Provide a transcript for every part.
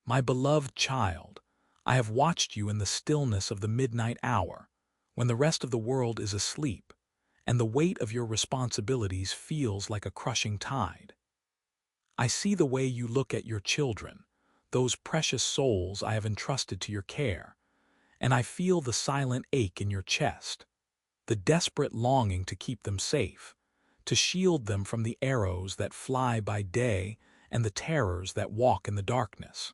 My beloved child, I have watched you in the stillness of the midnight hour, when the rest of the world is asleep, and the weight of your responsibilities feels like a crushing tide. I see the way you look at your children, those precious souls I have entrusted to your care, and I feel the silent ache in your chest, the desperate longing to keep them safe, to shield them from the arrows that fly by day and the terrors that walk in the darkness.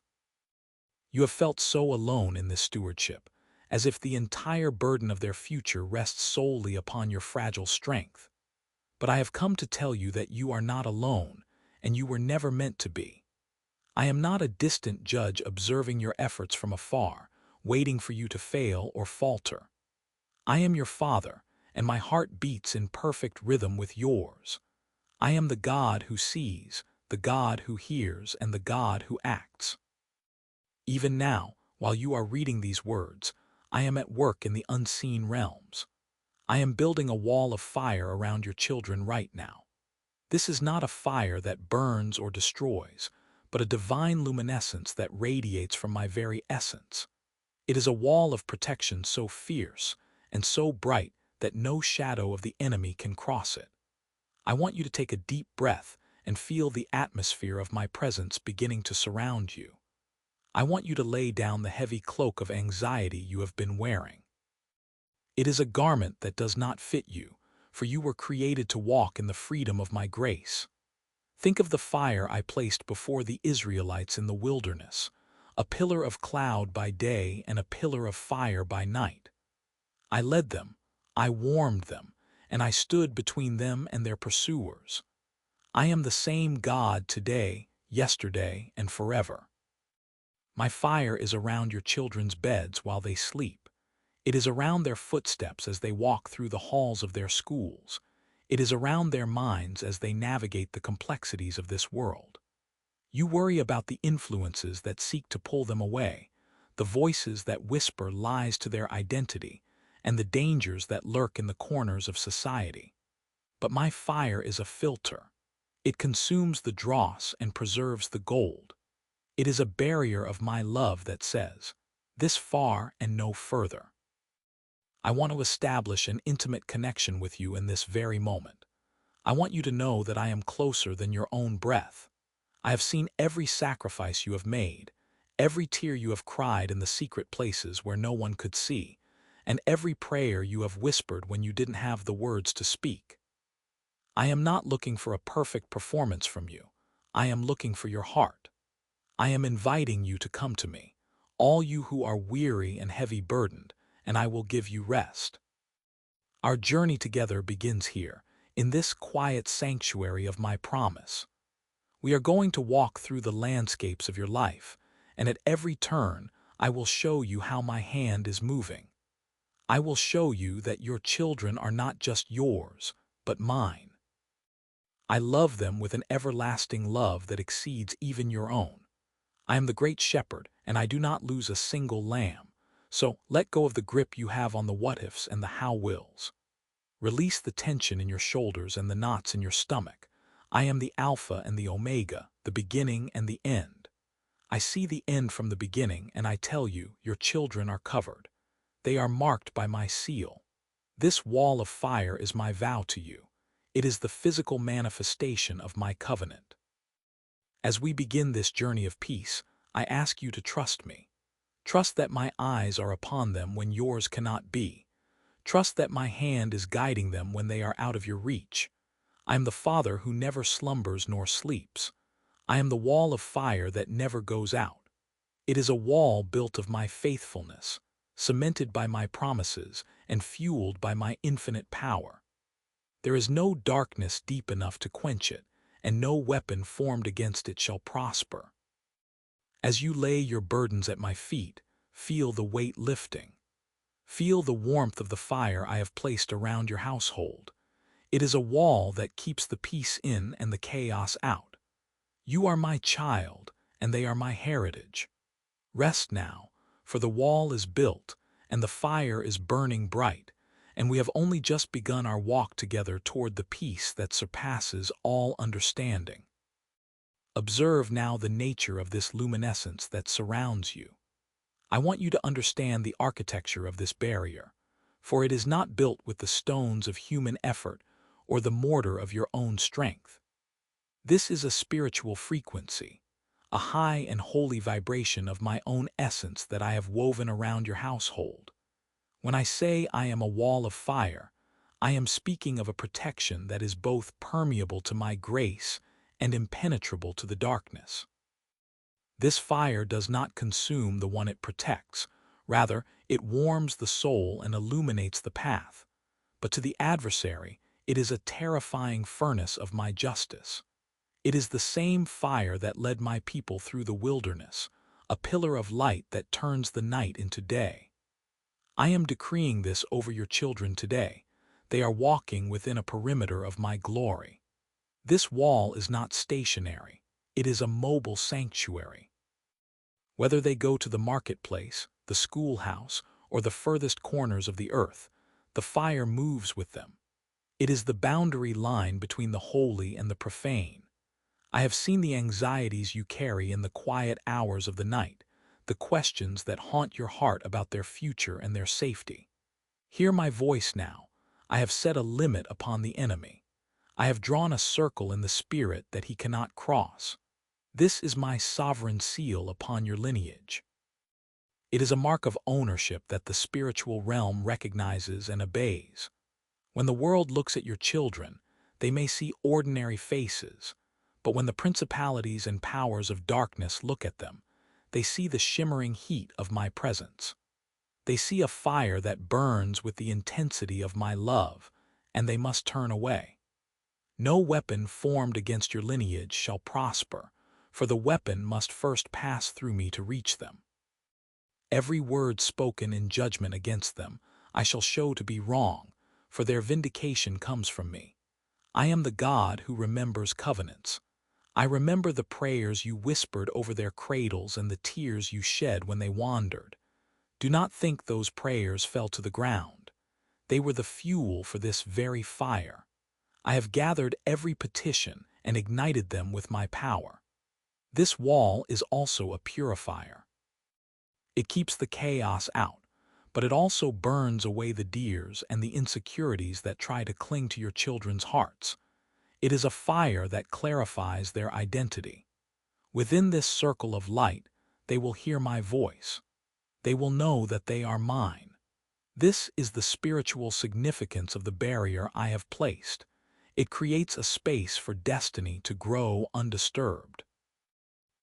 You have felt so alone in this stewardship, as if the entire burden of their future rests solely upon your fragile strength. But I have come to tell you that you are not alone, and you were never meant to be. I am not a distant judge observing your efforts from afar, waiting for you to fail or falter. I am your Father, and my heart beats in perfect rhythm with yours. I am the God who sees, the God who hears, and the God who acts. Even now, while you are reading these words, I am at work in the unseen realms. I am building a wall of fire around your children right now. This is not a fire that burns or destroys, but a divine luminescence that radiates from my very essence. It is a wall of protection so fierce and so bright that no shadow of the enemy can cross it. I want you to take a deep breath and feel the atmosphere of my presence beginning to surround you. I want you to lay down the heavy cloak of anxiety you have been wearing. It is a garment that does not fit you, for you were created to walk in the freedom of my grace. Think of the fire I placed before the Israelites in the wilderness, a pillar of cloud by day and a pillar of fire by night. I led them, I warmed them, and I stood between them and their pursuers. I am the same God today, yesterday, and forever. My fire is around your children's beds while they sleep. It is around their footsteps as they walk through the halls of their schools. It is around their minds as they navigate the complexities of this world. You worry about the influences that seek to pull them away, the voices that whisper lies to their identity, and the dangers that lurk in the corners of society. But my fire is a filter. It consumes the dross and preserves the gold. It is a barrier of my love that says, "This far and no further." I want to establish an intimate connection with you in this very moment. I want you to know that I am closer than your own breath. I have seen every sacrifice you have made, every tear you have cried in the secret places where no one could see, and every prayer you have whispered when you didn't have the words to speak. I am not looking for a perfect performance from you. I am looking for your heart. I am inviting you to come to me, all you who are weary and heavy-burdened, and I will give you rest. Our journey together begins here, in this quiet sanctuary of my promise. We are going to walk through the landscapes of your life, and at every turn, I will show you how my hand is moving. I will show you that your children are not just yours, but mine. I love them with an everlasting love that exceeds even your own. I am the great shepherd, and I do not lose a single lamb. So let go of the grip you have on the what-ifs and the how-wills. Release the tension in your shoulders and the knots in your stomach. I am the Alpha and the Omega, the beginning and the end. I see the end from the beginning, and I tell you, your children are covered. They are marked by my seal. This wall of fire is my vow to you. It is the physical manifestation of my covenant. As we begin this journey of peace, I ask you to trust me. Trust that my eyes are upon them when yours cannot be. Trust that my hand is guiding them when they are out of your reach. I am the Father who never slumbers nor sleeps. I am the wall of fire that never goes out. It is a wall built of my faithfulness, cemented by my promises, and fueled by my infinite power. There is no darkness deep enough to quench it, and no weapon formed against it shall prosper. As you lay your burdens at my feet, feel the weight lifting. Feel the warmth of the fire I have placed around your household. It is a wall that keeps the peace in and the chaos out. You are my child, and they are my heritage. Rest now, for the wall is built, and the fire is burning bright, and we have only just begun our walk together toward the peace that surpasses all understanding. Observe now the nature of this luminescence that surrounds you. I want you to understand the architecture of this barrier, for it is not built with the stones of human effort or the mortar of your own strength. This is a spiritual frequency, a high and holy vibration of my own essence that I have woven around your household. When I say I am a wall of fire, I am speaking of a protection that is both permeable to my grace and impenetrable to the darkness. This fire does not consume the one it protects. Rather, it warms the soul and illuminates the path. But to the adversary, it is a terrifying furnace of my justice. It is the same fire that led my people through the wilderness, a pillar of light that turns the night into day. I am decreeing this over your children today. They are walking within a perimeter of my glory. This wall is not stationary. It is a mobile sanctuary. Whether they go to the marketplace, the schoolhouse, or the furthest corners of the earth, the fire moves with them. It is the boundary line between the holy and the profane. I have seen the anxieties you carry in the quiet hours of the night, the questions that haunt your heart about their future and their safety. Hear my voice now. I have set a limit upon the enemy. I have drawn a circle in the spirit that he cannot cross. This is my sovereign seal upon your lineage. It is a mark of ownership that the spiritual realm recognizes and obeys. When the world looks at your children, they may see ordinary faces, but when the principalities and powers of darkness look at them, they see the shimmering heat of my presence. They see a fire that burns with the intensity of my love, and they must turn away. No weapon formed against your lineage shall prosper, for the weapon must first pass through me to reach them. Every word spoken in judgment against them I shall show to be wrong, for their vindication comes from me. I am the God who remembers covenants. I remember the prayers you whispered over their cradles and the tears you shed when they wandered. Do not think those prayers fell to the ground. They were the fuel for this very fire. I have gathered every petition and ignited them with my power. This wall is also a purifier. It keeps the chaos out, but it also burns away the deers and the insecurities that try to cling to your children's hearts. It is a fire that clarifies their identity. Within this circle of light, they will hear my voice. They will know that they are mine. This is the spiritual significance of the barrier I have placed. It creates a space for destiny to grow undisturbed.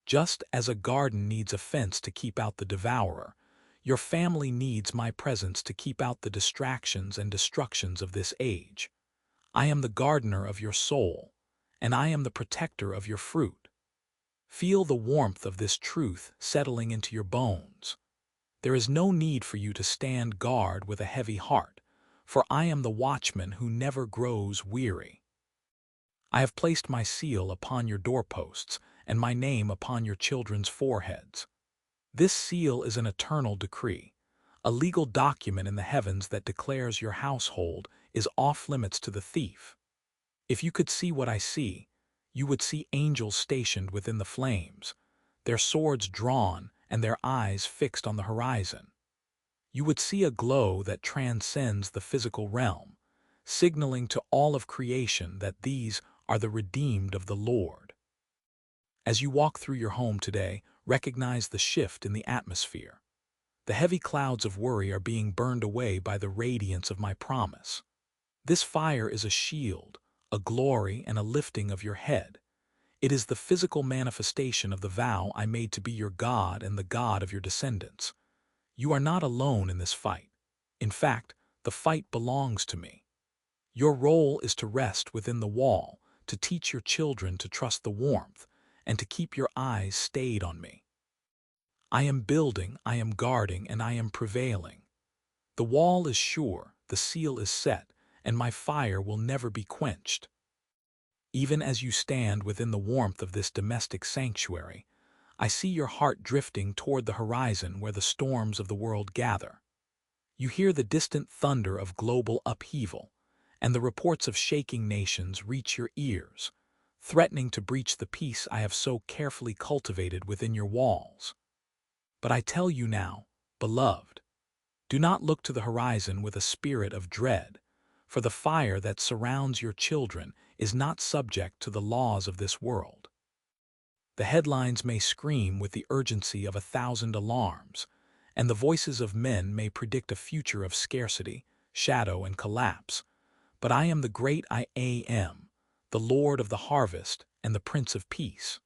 Just as a garden needs a fence to keep out the devourer, your family needs my presence to keep out the distractions and destructions of this age. I am the gardener of your soul, and I am the protector of your fruit. Feel the warmth of this truth settling into your bones. There is no need for you to stand guard with a heavy heart, for I am the watchman who never grows weary. I have placed my seal upon your doorposts and my name upon your children's foreheads. This seal is an eternal decree, a legal document in the heavens that declares your household is off-limits to the thief. If you could see what I see, you would see angels stationed within the flames, their swords drawn and their eyes fixed on the horizon. You would see a glow that transcends the physical realm, signaling to all of creation that these are the redeemed of the Lord. As you walk through your home today, recognize the shift in the atmosphere. The heavy clouds of worry are being burned away by the radiance of my promise. This fire is a shield, a glory, and a lifting of your head. It is the physical manifestation of the vow I made to be your God and the God of your descendants. You are not alone in this fight. In fact, the fight belongs to me. Your role is to rest within the wall, to teach your children to trust the warmth, and to keep your eyes stayed on me. I am building, I am guarding, and I am prevailing. The wall is sure, the seal is set, and my fire will never be quenched. Even as you stand within the warmth of this domestic sanctuary, I see your heart drifting toward the horizon where the storms of the world gather. You hear the distant thunder of global upheaval, and the reports of shaking nations reach your ears. threatening to breach the peace I have so carefully cultivated within your walls. But I tell you now, beloved, do not look to the horizon with a spirit of dread, for the fire that surrounds your children is not subject to the laws of this world. The headlines may scream with the urgency of 1,000 alarms, and the voices of men may predict a future of scarcity, shadow, and collapse. But I am the great I Am, the Lord of the harvest and the Prince of Peace.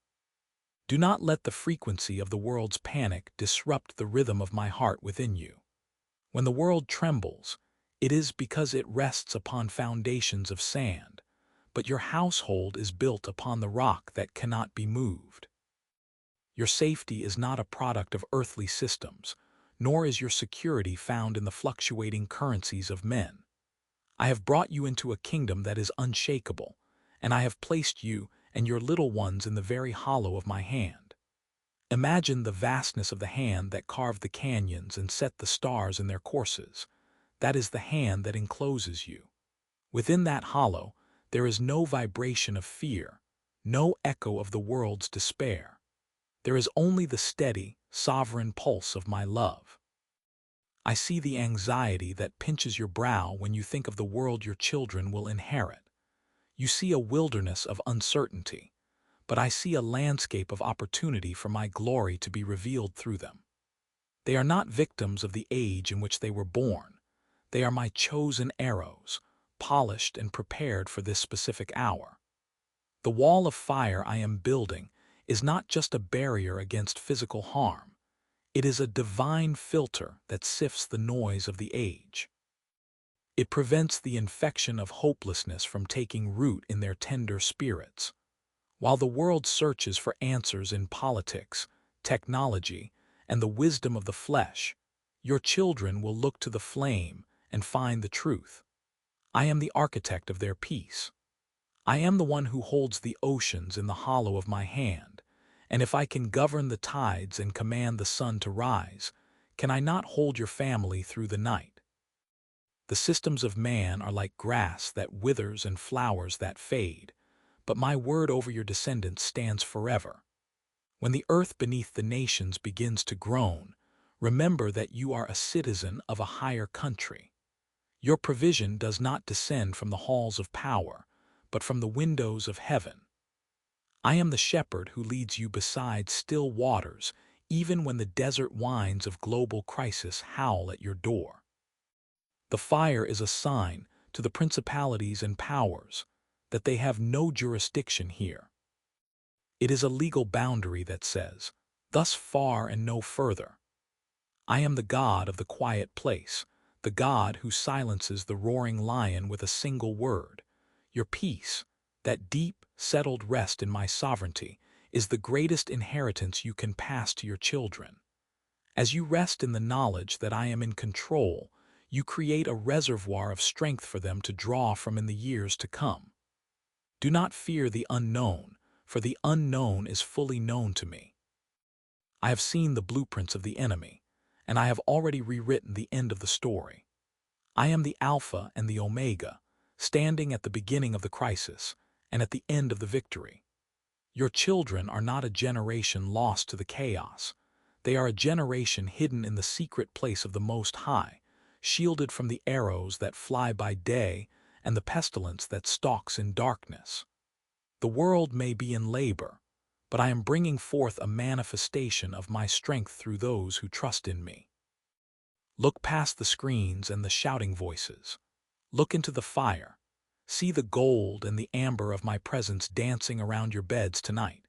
Do not let the frequency of the world's panic disrupt the rhythm of my heart within you. When the world trembles, it is because it rests upon foundations of sand, but your household is built upon the rock that cannot be moved. Your safety is not a product of earthly systems, nor is your security found in the fluctuating currencies of men. I have brought you into a kingdom that is unshakable, and I have placed you and your little ones in the very hollow of my hand. Imagine the vastness of the hand that carved the canyons and set the stars in their courses. That is the hand that encloses you. Within that hollow, there is no vibration of fear, no echo of the world's despair. There is only the steady, sovereign pulse of my love. I see the anxiety that pinches your brow when you think of the world your children will inherit. You see a wilderness of uncertainty, but I see a landscape of opportunity for my glory to be revealed through them. They are not victims of the age in which they were born. They are my chosen arrows, polished and prepared for this specific hour. The wall of fire I am building is not just a barrier against physical harm. It is a divine filter that sifts the noise of the age. It prevents the infection of hopelessness from taking root in their tender spirits. While the world searches for answers in politics, technology, and the wisdom of the flesh, your children will look to the flame and find the truth. I am the architect of their peace. I am the one who holds the oceans in the hollow of my hand, and if I can govern the tides and command the sun to rise, can I not hold your family through the night? The systems of man are like grass that withers and flowers that fade, but my word over your descendants stands forever. When the earth beneath the nations begins to groan, remember that you are a citizen of a higher country. Your provision does not descend from the halls of power, but from the windows of heaven. I am the shepherd who leads you beside still waters, even when the desert winds of global crisis howl at your door. The fire is a sign to the principalities and powers that they have no jurisdiction here. It is a legal boundary that says, "Thus far and no further." I am the God of the quiet place, the God who silences the roaring lion with a single word. Your peace, that deep, settled rest in my sovereignty, is the greatest inheritance you can pass to your children. As you rest in the knowledge that I am in control, you create a reservoir of strength for them to draw from in the years to come. Do not fear the unknown, for the unknown is fully known to me. I have seen the blueprints of the enemy, and I have already rewritten the end of the story. I am the Alpha and the Omega, standing at the beginning of the crisis and at the end of the victory. Your children are not a generation lost to the chaos. They are a generation hidden in the secret place of the Most High, shielded from the arrows that fly by day and the pestilence that stalks in darkness. The world may be in labor, but I am bringing forth a manifestation of my strength through those who trust in me. Look past the screens and the shouting voices. Look into the fire. See the gold and the amber of my presence dancing around your beds tonight.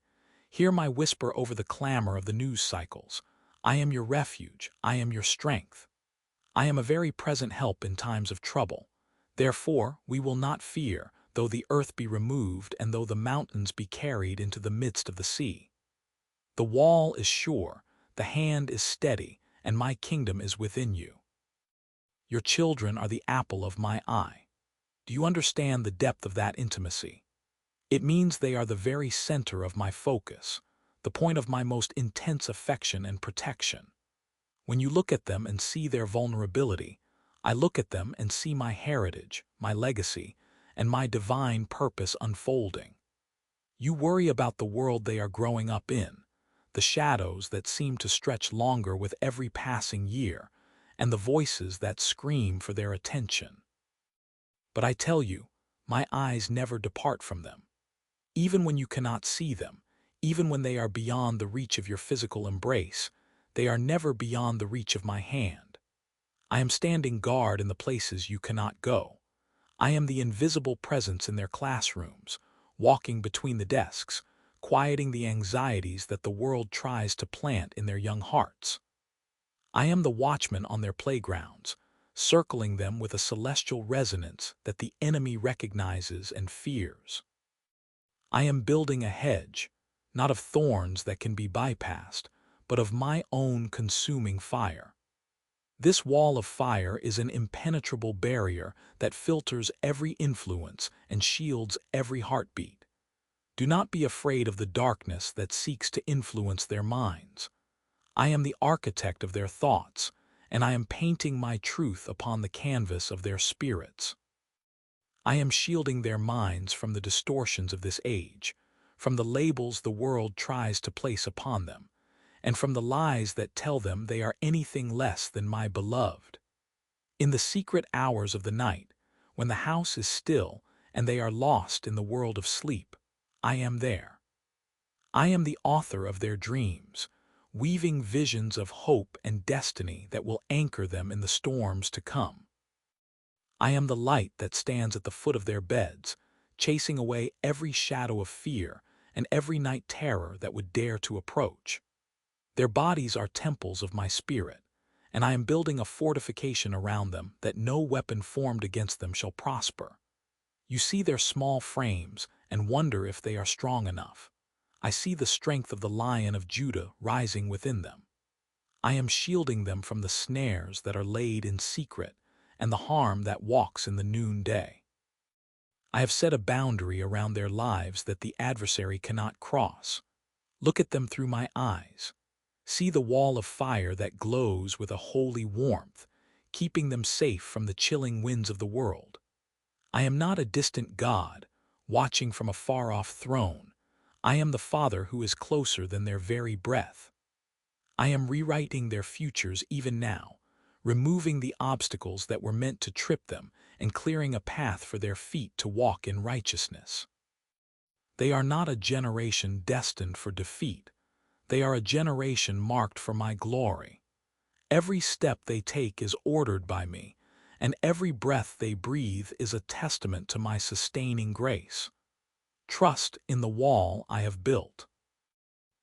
Hear my whisper over the clamor of the news cycles. I am your refuge. I am your strength. I am a very present help in times of trouble. Therefore, we will not fear, though the earth be removed and though the mountains be carried into the midst of the sea. The wall is sure, the hand is steady, and my kingdom is within you. Your children are the apple of my eye. Do you understand the depth of that intimacy? It means they are the very center of my focus, the point of my most intense affection and protection. When you look at them and see their vulnerability, I look at them and see my heritage, my legacy, and my divine purpose unfolding. You worry about the world they are growing up in, the shadows that seem to stretch longer with every passing year, and the voices that scream for their attention. But I tell you, my eyes never depart from them. Even when you cannot see them, even when they are beyond the reach of your physical embrace, they are never beyond the reach of my hand. I am standing guard in the places you cannot go. I am the invisible presence in their classrooms, walking between the desks, quieting the anxieties that the world tries to plant in their young hearts. I am the watchman on their playgrounds, circling them with a celestial resonance that the enemy recognizes and fears. I am building a hedge, not of thorns that can be bypassed, but of my own consuming fire. This wall of fire is an impenetrable barrier that filters every influence and shields every heartbeat. Do not be afraid of the darkness that seeks to influence their minds. I am the architect of their thoughts, and I am painting my truth upon the canvas of their spirits. I am shielding their minds from the distortions of this age, from the labels the world tries to place upon them, and from the lies that tell them they are anything less than my beloved. In the secret hours of the night, when the house is still and they are lost in the world of sleep, I am there. I am the author of their dreams, weaving visions of hope and destiny that will anchor them in the storms to come. I am the light that stands at the foot of their beds, chasing away every shadow of fear and every night terror that would dare to approach. Their bodies are temples of my spirit, and I am building a fortification around them that no weapon formed against them shall prosper. You see their small frames and wonder if they are strong enough. I see the strength of the Lion of Judah rising within them. I am shielding them from the snares that are laid in secret and the harm that walks in the noonday. I have set a boundary around their lives that the adversary cannot cross. Look at them through my eyes. See the wall of fire that glows with a holy warmth, keeping them safe from the chilling winds of the world. I am not a distant God, watching from a far-off throne. I am the Father who is closer than their very breath. I am rewriting their futures even now, removing the obstacles that were meant to trip them and clearing a path for their feet to walk in righteousness. They are not a generation destined for defeat. They are a generation marked for my glory. Every step they take is ordered by me, and every breath they breathe is a testament to my sustaining grace. Trust in the wall I have built.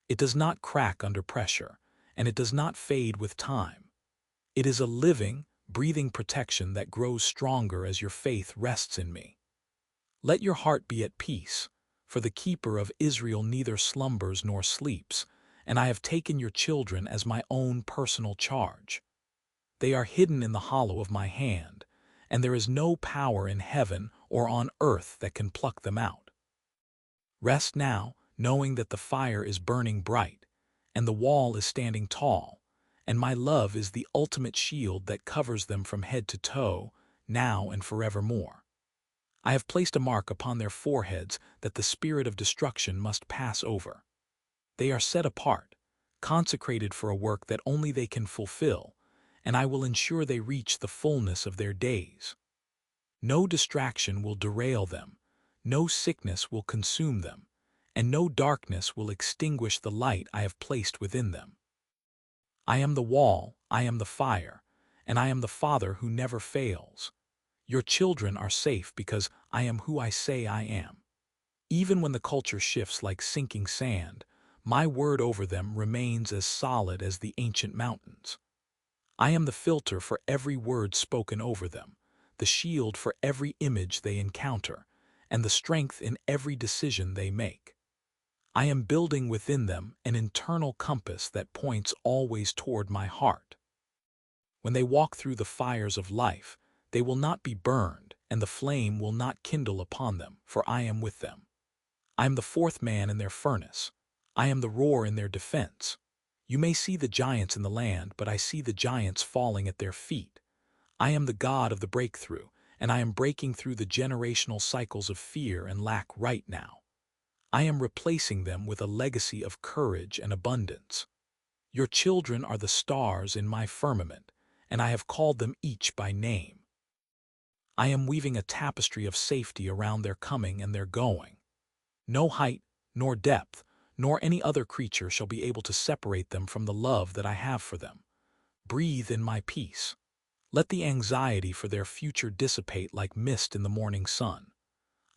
It does not crack under pressure, and it does not fade with time. It is a living, breathing protection that grows stronger as your faith rests in me. Let your heart be at peace, for the keeper of Israel neither slumbers nor sleeps, and I have taken your children as my own personal charge. They are hidden in the hollow of my hand, and there is no power in heaven or on earth that can pluck them out. Rest now, knowing that the fire is burning bright, and the wall is standing tall, and my love is the ultimate shield that covers them from head to toe, now and forevermore. I have placed a mark upon their foreheads that the spirit of destruction must pass over. They are set apart, consecrated for a work that only they can fulfill, and I will ensure they reach the fullness of their days. No distraction will derail them, no sickness will consume them, and no darkness will extinguish the light I have placed within them. I am the wall, I am the fire, and I am the Father who never fails. Your children are safe because I am who I say I am. Even when the culture shifts like sinking sand, my word over them remains as solid as the ancient mountains. I am the filter for every word spoken over them, the shield for every image they encounter, and the strength in every decision they make. I am building within them an internal compass that points always toward my heart. When they walk through the fires of life, they will not be burned, and the flame will not kindle upon them, for I am with them. I am the fourth man in their furnace. I am the roar in their defense. You may see the giants in the land, but I see the giants falling at their feet. I am the God of the breakthrough, and I am breaking through the generational cycles of fear and lack right now. I am replacing them with a legacy of courage and abundance. Your children are the stars in my firmament, and I have called them each by name. I am weaving a tapestry of safety around their coming and their going. No height, nor depth, nor any other creature shall be able to separate them from the love that I have for them. Breathe in my peace. Let the anxiety for their future dissipate like mist in the morning sun.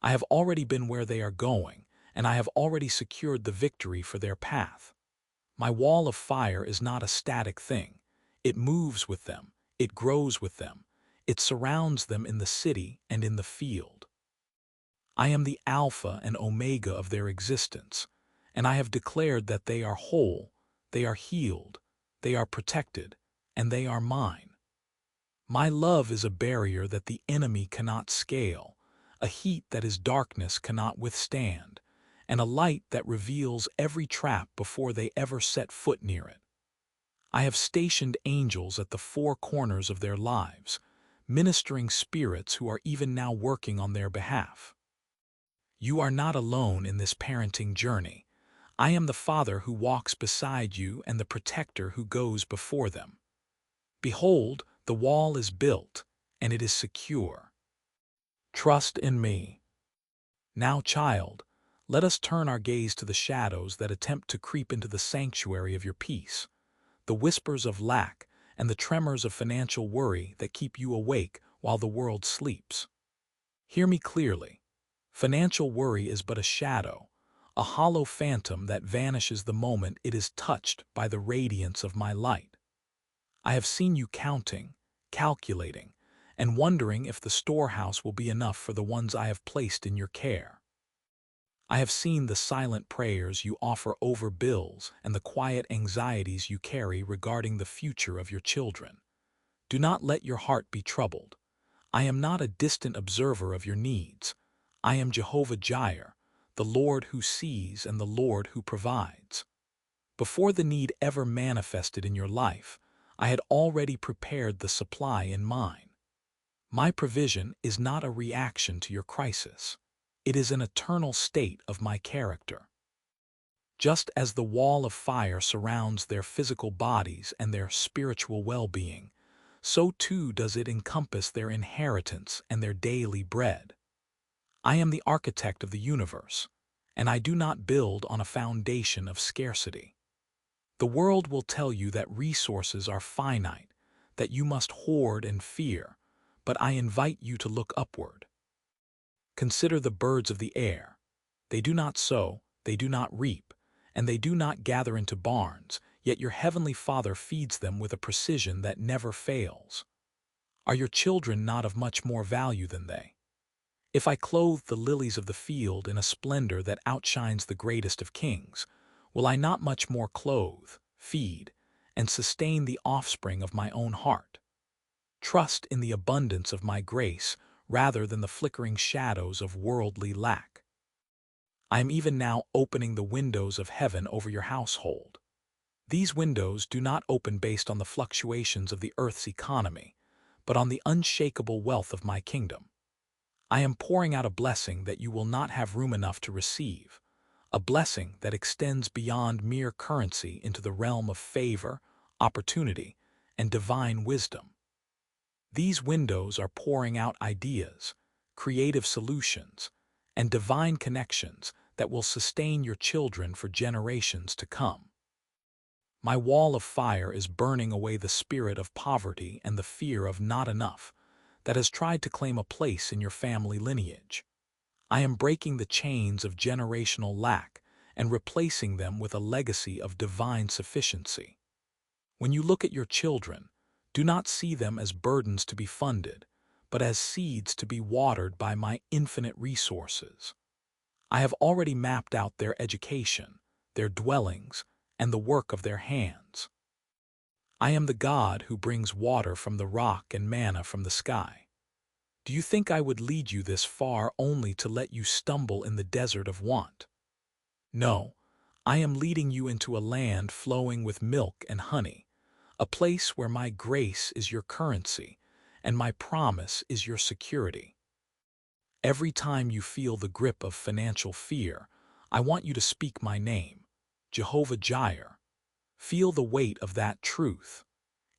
I have already been where they are going, and I have already secured the victory for their path. My wall of fire is not a static thing. It moves with them, it grows with them, it surrounds them in the city and in the field. I am the Alpha and Omega of their existence, and I have declared that they are whole, they are healed, they are protected, and they are mine. My love is a barrier that the enemy cannot scale, a heat that his darkness cannot withstand, and a light that reveals every trap before they ever set foot near it. I have stationed angels at the four corners of their lives, ministering spirits who are even now working on their behalf. You are not alone in this parenting journey. I am the Father who walks beside you and the protector who goes before them. Behold, the wall is built, and it is secure. Trust in me. Now, child, let us turn our gaze to the shadows that attempt to creep into the sanctuary of your peace, the whispers of lack and the tremors of financial worry that keep you awake while the world sleeps. Hear me clearly. Financial worry is but a shadow, a hollow phantom that vanishes the moment it is touched by the radiance of my light. I have seen you counting, calculating, and wondering if the storehouse will be enough for the ones I have placed in your care. I have seen the silent prayers you offer over bills and the quiet anxieties you carry regarding the future of your children. Do not let your heart be troubled. I am not a distant observer of your needs. I am Jehovah Jireh, the Lord who sees and the Lord who provides. Before the need ever manifested in your life, I had already prepared the supply in mine. My provision is not a reaction to your crisis. It is an eternal state of my character. Just as the wall of fire surrounds their physical bodies and their spiritual well-being, so too does it encompass their inheritance and their daily bread. I am the architect of the universe, and I do not build on a foundation of scarcity. The world will tell you that resources are finite, that you must hoard and fear, but I invite you to look upward. Consider the birds of the air. They do not sow, they do not reap, and they do not gather into barns, yet your heavenly Father feeds them with a precision that never fails. Are your children not of much more value than they? If I clothe the lilies of the field in a splendor that outshines the greatest of kings, will I not much more clothe, feed, and sustain the offspring of my own heart? Trust in the abundance of my grace rather than the flickering shadows of worldly lack. I am even now opening the windows of heaven over your household. These windows do not open based on the fluctuations of the earth's economy, but on the unshakable wealth of my kingdom. I am pouring out a blessing that you will not have room enough to receive, a blessing that extends beyond mere currency into the realm of favor, opportunity, and divine wisdom. These windows are pouring out ideas, creative solutions, and divine connections that will sustain your children for generations to come. My wall of fire is burning away the spirit of poverty and the fear of not enough that has tried to claim a place in your family lineage. I am breaking the chains of generational lack and replacing them with a legacy of divine sufficiency. When you look at your children, do not see them as burdens to be funded, but as seeds to be watered by my infinite resources. I have already mapped out their education, their dwellings, and the work of their hands. I am the God who brings water from the rock and manna from the sky. Do you think I would lead you this far only to let you stumble in the desert of want? No, I am leading you into a land flowing with milk and honey, a place where my grace is your currency and my promise is your security. Every time you feel the grip of financial fear, I want you to speak my name, Jehovah Jireh. Feel the weight of that truth.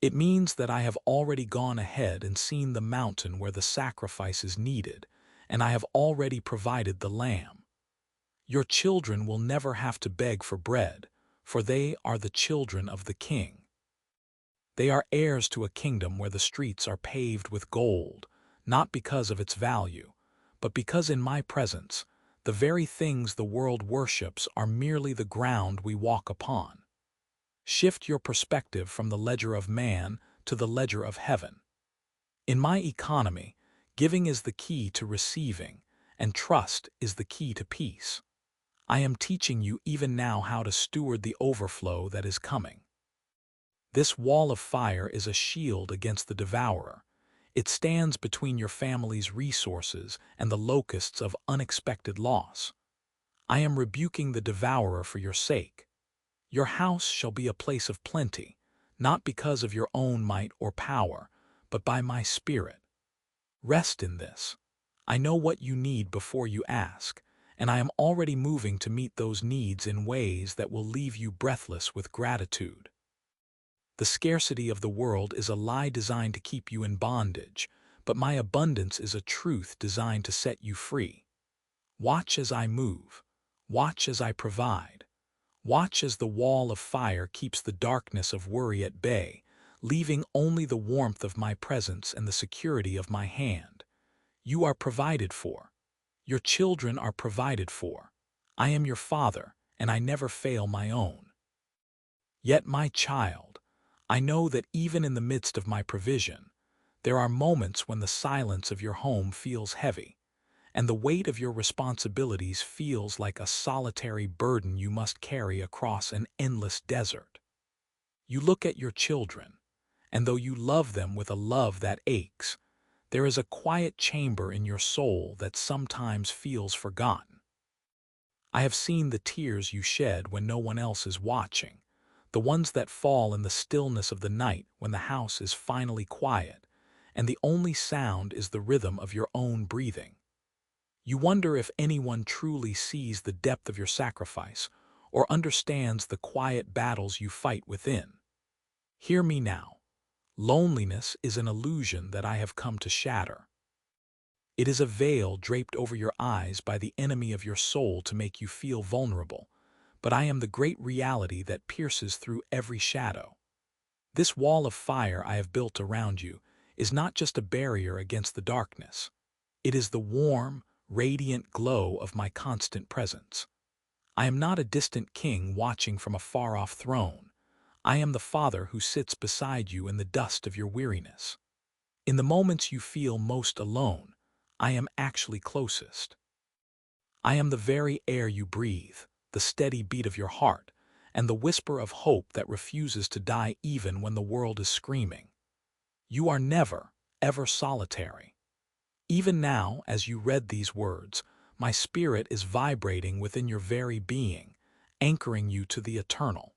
It means that I have already gone ahead and seen the mountain where the sacrifice is needed, and I have already provided the lamb. Your children will never have to beg for bread, for they are the children of the King. They are heirs to a kingdom where the streets are paved with gold, not because of its value, but because in my presence, the very things the world worships are merely the ground we walk upon. Shift your perspective from the ledger of man to the ledger of heaven. In my economy, giving is the key to receiving, and trust is the key to peace. I am teaching you even now how to steward the overflow that is coming. This wall of fire is a shield against the devourer. It stands between your family's resources and the locusts of unexpected loss. I am rebuking the devourer for your sake. Your house shall be a place of plenty, not because of your own might or power, but by my Spirit. Rest in this. I know what you need before you ask, and I am already moving to meet those needs in ways that will leave you breathless with gratitude. The scarcity of the world is a lie designed to keep you in bondage, but my abundance is a truth designed to set you free. Watch as I move. Watch as I provide. Watch as the wall of fire keeps the darkness of worry at bay, leaving only the warmth of my presence and the security of my hand. You are provided for. Your children are provided for. I am your father, and I never fail my own. Yet, my child, I know that even in the midst of my provision, there are moments when the silence of your home feels heavy, and the weight of your responsibilities feels like a solitary burden you must carry across an endless desert. You look at your children, and though you love them with a love that aches, there is a quiet chamber in your soul that sometimes feels forgotten. I have seen the tears you shed when no one else is watching, the ones that fall in the stillness of the night when the house is finally quiet, and the only sound is the rhythm of your own breathing. You wonder if anyone truly sees the depth of your sacrifice or understands the quiet battles you fight within. Hear me now. Loneliness is an illusion that I have come to shatter. It is a veil draped over your eyes by the enemy of your soul to make you feel vulnerable, but I am the great reality that pierces through every shadow. This wall of fire I have built around you is not just a barrier against the darkness. It is the warm, radiant glow of my constant presence. I am not a distant king watching from a far-off throne. I am the Father who sits beside you in the dust of your weariness. In the moments you feel most alone, I am actually closest. I am the very air you breathe, the steady beat of your heart, and the whisper of hope that refuses to die even when the world is screaming. You are never, ever solitary. Even now, as you read these words, my spirit is vibrating within your very being, anchoring you to the eternal.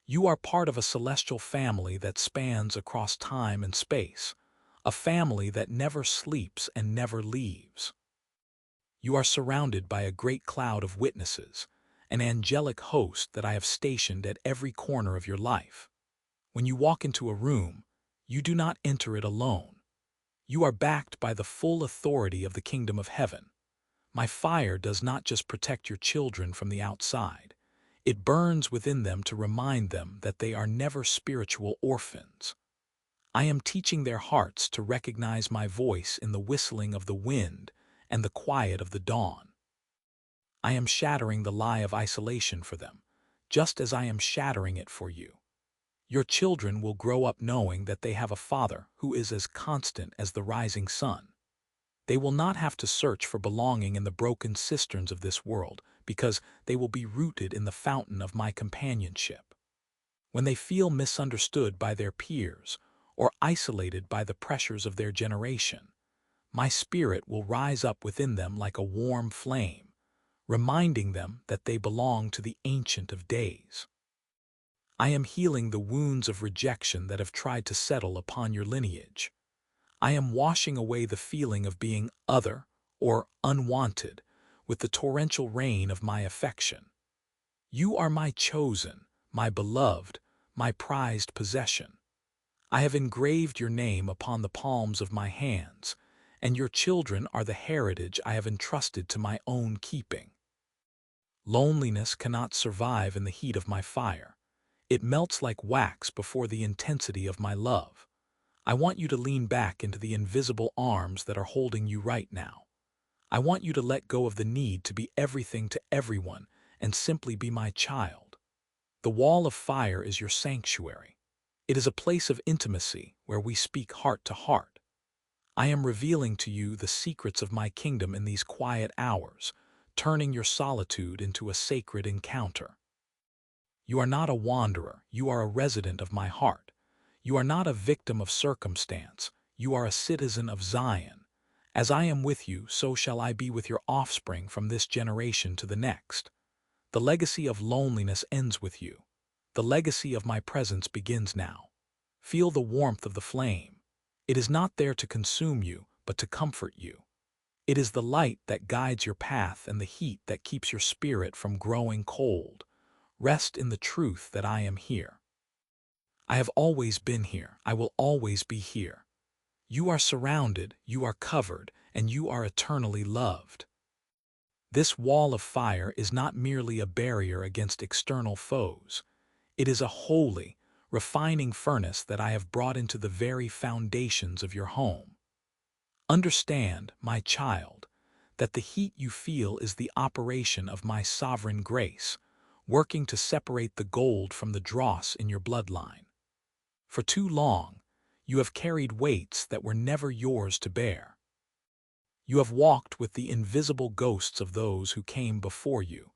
You are part of a celestial family that spans across time and space, a family that never sleeps and never leaves. You are surrounded by a great cloud of witnesses, an angelic host that I have stationed at every corner of your life. When you walk into a room, you do not enter it alone. You are backed by the full authority of the kingdom of heaven. My fire does not just protect your children from the outside. It burns within them to remind them that they are never spiritual orphans. I am teaching their hearts to recognize my voice in the whistling of the wind and the quiet of the dawn. I am shattering the lie of isolation for them, just as I am shattering it for you. Your children will grow up knowing that they have a Father who is as constant as the rising sun. They will not have to search for belonging in the broken cisterns of this world, because they will be rooted in the fountain of my companionship. When they feel misunderstood by their peers or isolated by the pressures of their generation, my spirit will rise up within them like a warm flame, reminding them that they belong to the Ancient of Days. I am healing the wounds of rejection that have tried to settle upon your lineage. I am washing away the feeling of being other or unwanted with the torrential rain of my affection. You are my chosen, my beloved, my prized possession. I have engraved your name upon the palms of my hands, and your children are the heritage I have entrusted to my own keeping. Loneliness cannot survive in the heat of my fire. It melts like wax before the intensity of my love. I want you to lean back into the invisible arms that are holding you right now. I want you to let go of the need to be everything to everyone and simply be my child. The wall of fire is your sanctuary. It is a place of intimacy where we speak heart to heart. I am revealing to you the secrets of my kingdom in these quiet hours, turning your solitude into a sacred encounter. You are not a wanderer, you are a resident of my heart. You are not a victim of circumstance, you are a citizen of Zion. As I am with you, so shall I be with your offspring from this generation to the next. The legacy of loneliness ends with you. The legacy of my presence begins now. Feel the warmth of the flame. It is not there to consume you, but to comfort you. It is the light that guides your path and the heat that keeps your spirit from growing cold. Rest in the truth that I am here. I have always been here. I will always be here. You are surrounded, you are covered, and you are eternally loved. This wall of fire is not merely a barrier against external foes. It is a holy, refining furnace that I have brought into the very foundations of your home. Understand, my child, that the heat you feel is the operation of my sovereign grace, working to separate the gold from the dross in your bloodline. For too long, you have carried weights that were never yours to bear. You have walked with the invisible ghosts of those who came before you,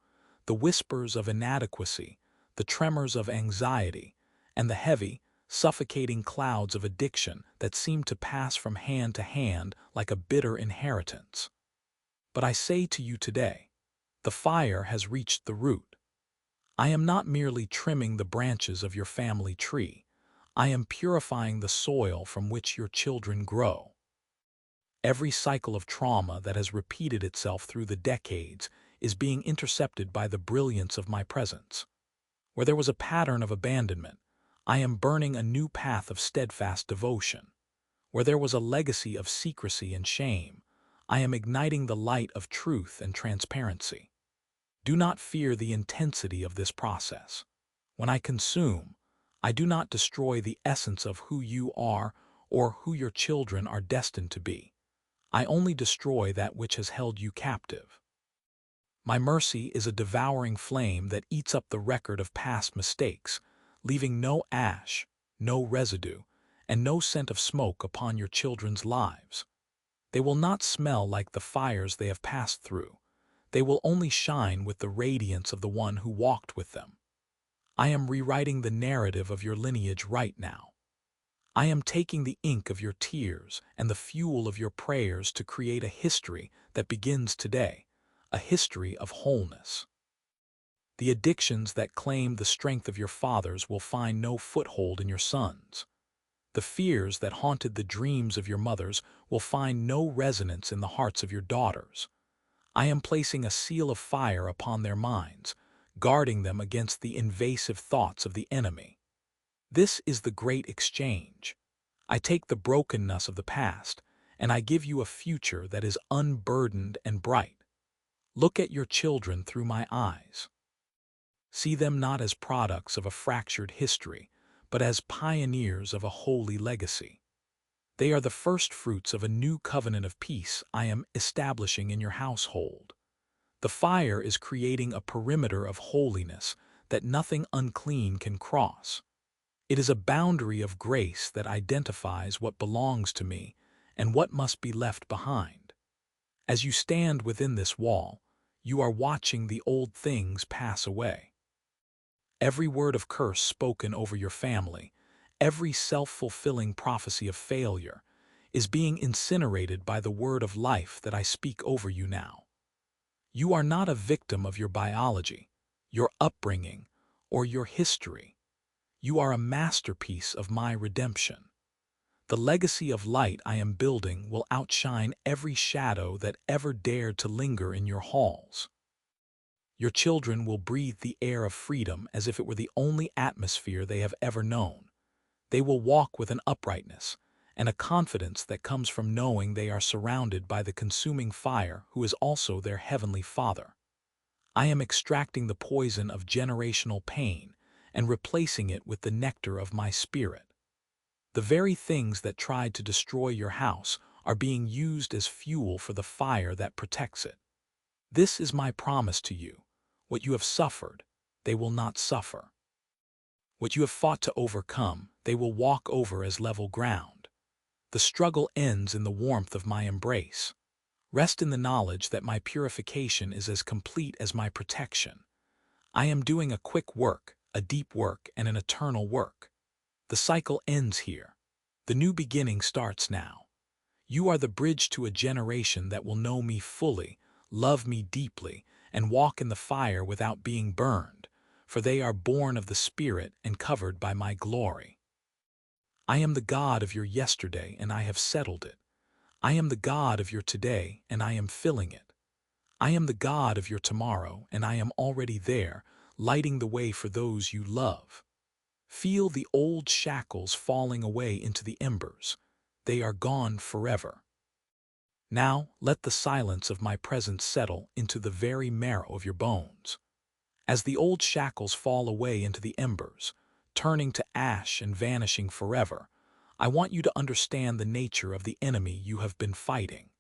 the whispers of inadequacy, the tremors of anxiety, and the heavy, suffocating clouds of addiction that seem to pass from hand to hand like a bitter inheritance. But I say to you today, the fire has reached the root. I am not merely trimming the branches of your family tree. I am purifying the soil from which your children grow. Every cycle of trauma that has repeated itself through the decades is being intercepted by the brilliance of my presence. Where there was a pattern of abandonment, I am burning a new path of steadfast devotion. Where there was a legacy of secrecy and shame, I am igniting the light of truth and transparency. Do not fear the intensity of this process. When I consume, I do not destroy the essence of who you are or who your children are destined to be. I only destroy that which has held you captive. My mercy is a devouring flame that eats up the record of past mistakes, leaving no ash, no residue, and no scent of smoke upon your children's lives. They will not smell like the fires they have passed through. They will only shine with the radiance of the one who walked with them. I am rewriting the narrative of your lineage right now. I am taking the ink of your tears and the fuel of your prayers to create a history that begins today, a history of wholeness. The addictions that claim the strength of your fathers will find no foothold in your sons. The fears that haunted the dreams of your mothers will find no resonance in the hearts of your daughters. I am placing a seal of fire upon their minds, guarding them against the invasive thoughts of the enemy. This is the great exchange. I take the brokenness of the past, and I give you a future that is unburdened and bright. Look at your children through my eyes. See them not as products of a fractured history, but as pioneers of a holy legacy. They are the first fruits of a new covenant of peace I am establishing in your household. The fire is creating a perimeter of holiness that nothing unclean can cross. It is a boundary of grace that identifies what belongs to me and what must be left behind. As you stand within this wall, you are watching the old things pass away. Every word of curse spoken over your family, every self-fulfilling prophecy of failure, is being incinerated by the word of life that I speak over you now. You are not a victim of your biology, your upbringing, or your history. You are a masterpiece of my redemption. The legacy of light I am building will outshine every shadow that ever dared to linger in your halls. Your children will breathe the air of freedom as if it were the only atmosphere they have ever known. They will walk with an uprightness and a confidence that comes from knowing they are surrounded by the consuming fire who is also their heavenly Father. I am extracting the poison of generational pain and replacing it with the nectar of my Spirit. The very things that tried to destroy your house are being used as fuel for the fire that protects it. This is my promise to you. What you have suffered, they will not suffer. What you have fought to overcome, they will walk over as level ground. The struggle ends in the warmth of my embrace. Rest in the knowledge that my purification is as complete as my protection. I am doing a quick work, a deep work, and an eternal work. The cycle ends here. The new beginning starts now. You are the bridge to a generation that will know me fully, love me deeply, and walk in the fire without being burned, for they are born of the Spirit and covered by my glory. I am the God of your yesterday, and I have settled it. I am the God of your today, and I am filling it. I am the God of your tomorrow, and I am already there, lighting the way for those you love. Feel the old shackles falling away into the embers. They are gone forever. Now let the silence of my presence settle into the very marrow of your bones. As the old shackles fall away into the embers, turning to ash and vanishing forever, I want you to understand the nature of the enemy you have been fighting.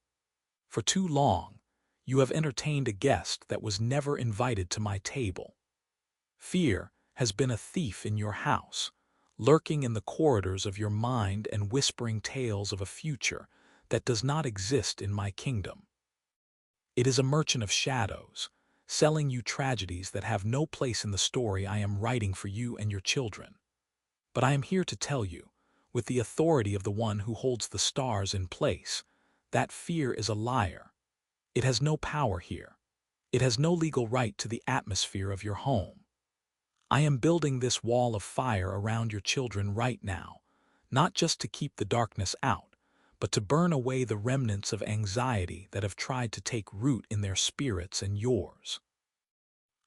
For too long, you have entertained a guest that was never invited to my table. Fear has been a thief in your house, lurking in the corridors of your mind and whispering tales of a future that does not exist in my kingdom. It is a merchant of shadows, selling you tragedies that have no place in the story I am writing for you and your children. But I am here to tell you, with the authority of the one who holds the stars in place, that fear is a liar. It has no power here. It has no legal right to the atmosphere of your home. I am building this wall of fire around your children right now, not just to keep the darkness out, but to burn away the remnants of anxiety that have tried to take root in their spirits and yours.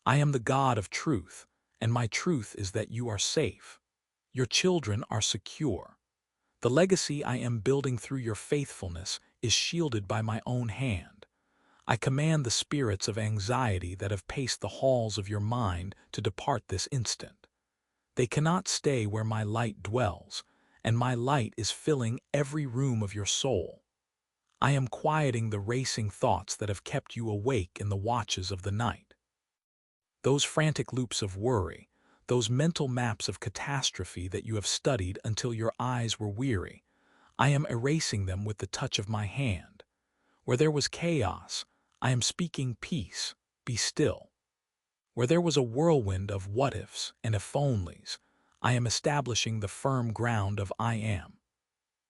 I am the God of truth, and my truth is that you are safe. Your children are secure. The legacy I am building through your faithfulness is shielded by my own hand. I command the spirits of anxiety that have paced the halls of your mind to depart this instant. They cannot stay where my light dwells, and my light is filling every room of your soul. I am quieting the racing thoughts that have kept you awake in the watches of the night. Those frantic loops of worry, those mental maps of catastrophe that you have studied until your eyes were weary, I am erasing them with the touch of my hand. Where there was chaos, I am speaking peace, be still. Where there was a whirlwind of what-ifs and if-onlys, I am establishing the firm ground of I am.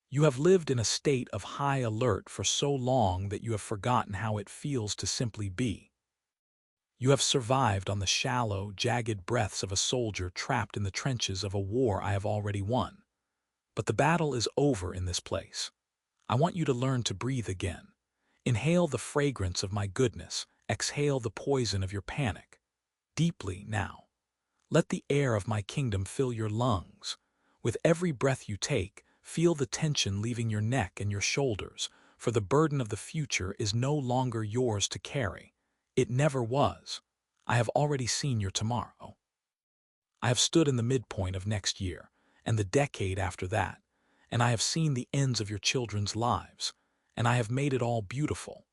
You have lived in a state of high alert for so long that you have forgotten how it feels to simply be. You have survived on the shallow, jagged breaths of a soldier trapped in the trenches of a war I have already won. But the battle is over in this place. I want you to learn to breathe again. Inhale the fragrance of my goodness, exhale the poison of your panic. Deeply now. Let the air of my kingdom fill your lungs. With every breath you take, feel the tension leaving your neck and your shoulders, for the burden of the future is no longer yours to carry. It never was. I have already seen your tomorrow. I have stood in the midpoint of next year, and the decade after that, and I have seen the ends of your children's lives, and I have made it all beautiful.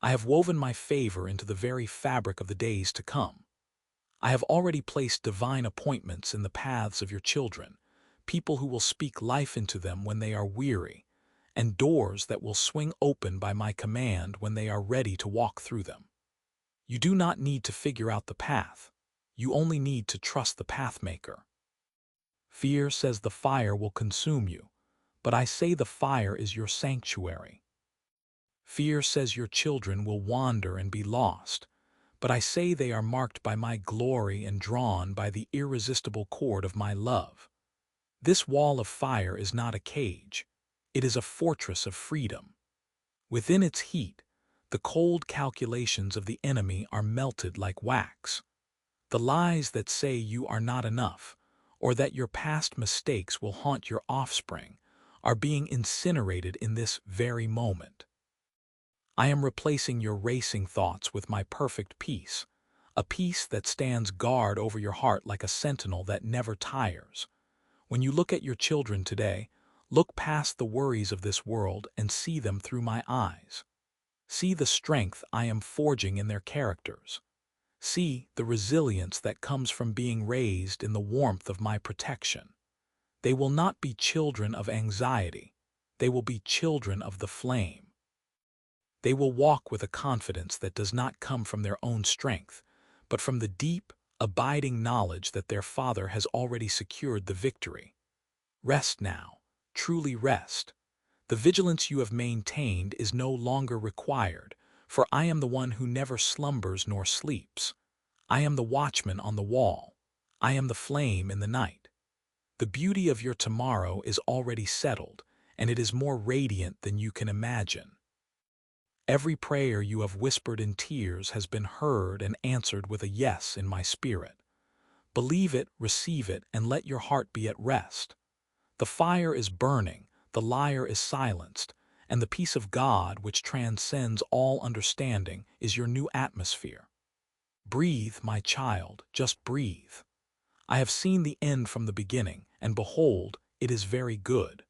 I have woven my favor into the very fabric of the days to come. I have already placed divine appointments in the paths of your children, people who will speak life into them when they are weary, and doors that will swing open by my command when they are ready to walk through them. You do not need to figure out the path. You only need to trust the pathmaker. Fear says the fire will consume you, but I say the fire is your sanctuary. Fear says your children will wander and be lost, but I say they are marked by my glory and drawn by the irresistible cord of my love. This wall of fire is not a cage. It is a fortress of freedom. Within its heat, the cold calculations of the enemy are melted like wax. The lies that say you are not enough, or that your past mistakes will haunt your offspring, are being incinerated in this very moment. I am replacing your racing thoughts with my perfect peace, a peace that stands guard over your heart like a sentinel that never tires. When you look at your children today, look past the worries of this world and see them through my eyes. See the strength I am forging in their characters. See the resilience that comes from being raised in the warmth of my protection. They will not be children of anxiety. They will be children of the flame. They will walk with a confidence that does not come from their own strength, but from the deep, abiding knowledge that their Father has already secured the victory. Rest now, truly rest. The vigilance you have maintained is no longer required, for I am the one who never slumbers nor sleeps. I am the watchman on the wall. I am the flame in the night. The beauty of your tomorrow is already settled, and it is more radiant than you can imagine. Every prayer you have whispered in tears has been heard and answered with a yes in my spirit. Believe it, receive it, and let your heart be at rest. The fire is burning, the liar is silenced, and the peace of God, which transcends all understanding, is your new atmosphere. Breathe, my child, just breathe. I have seen the end from the beginning, and behold, it is very good.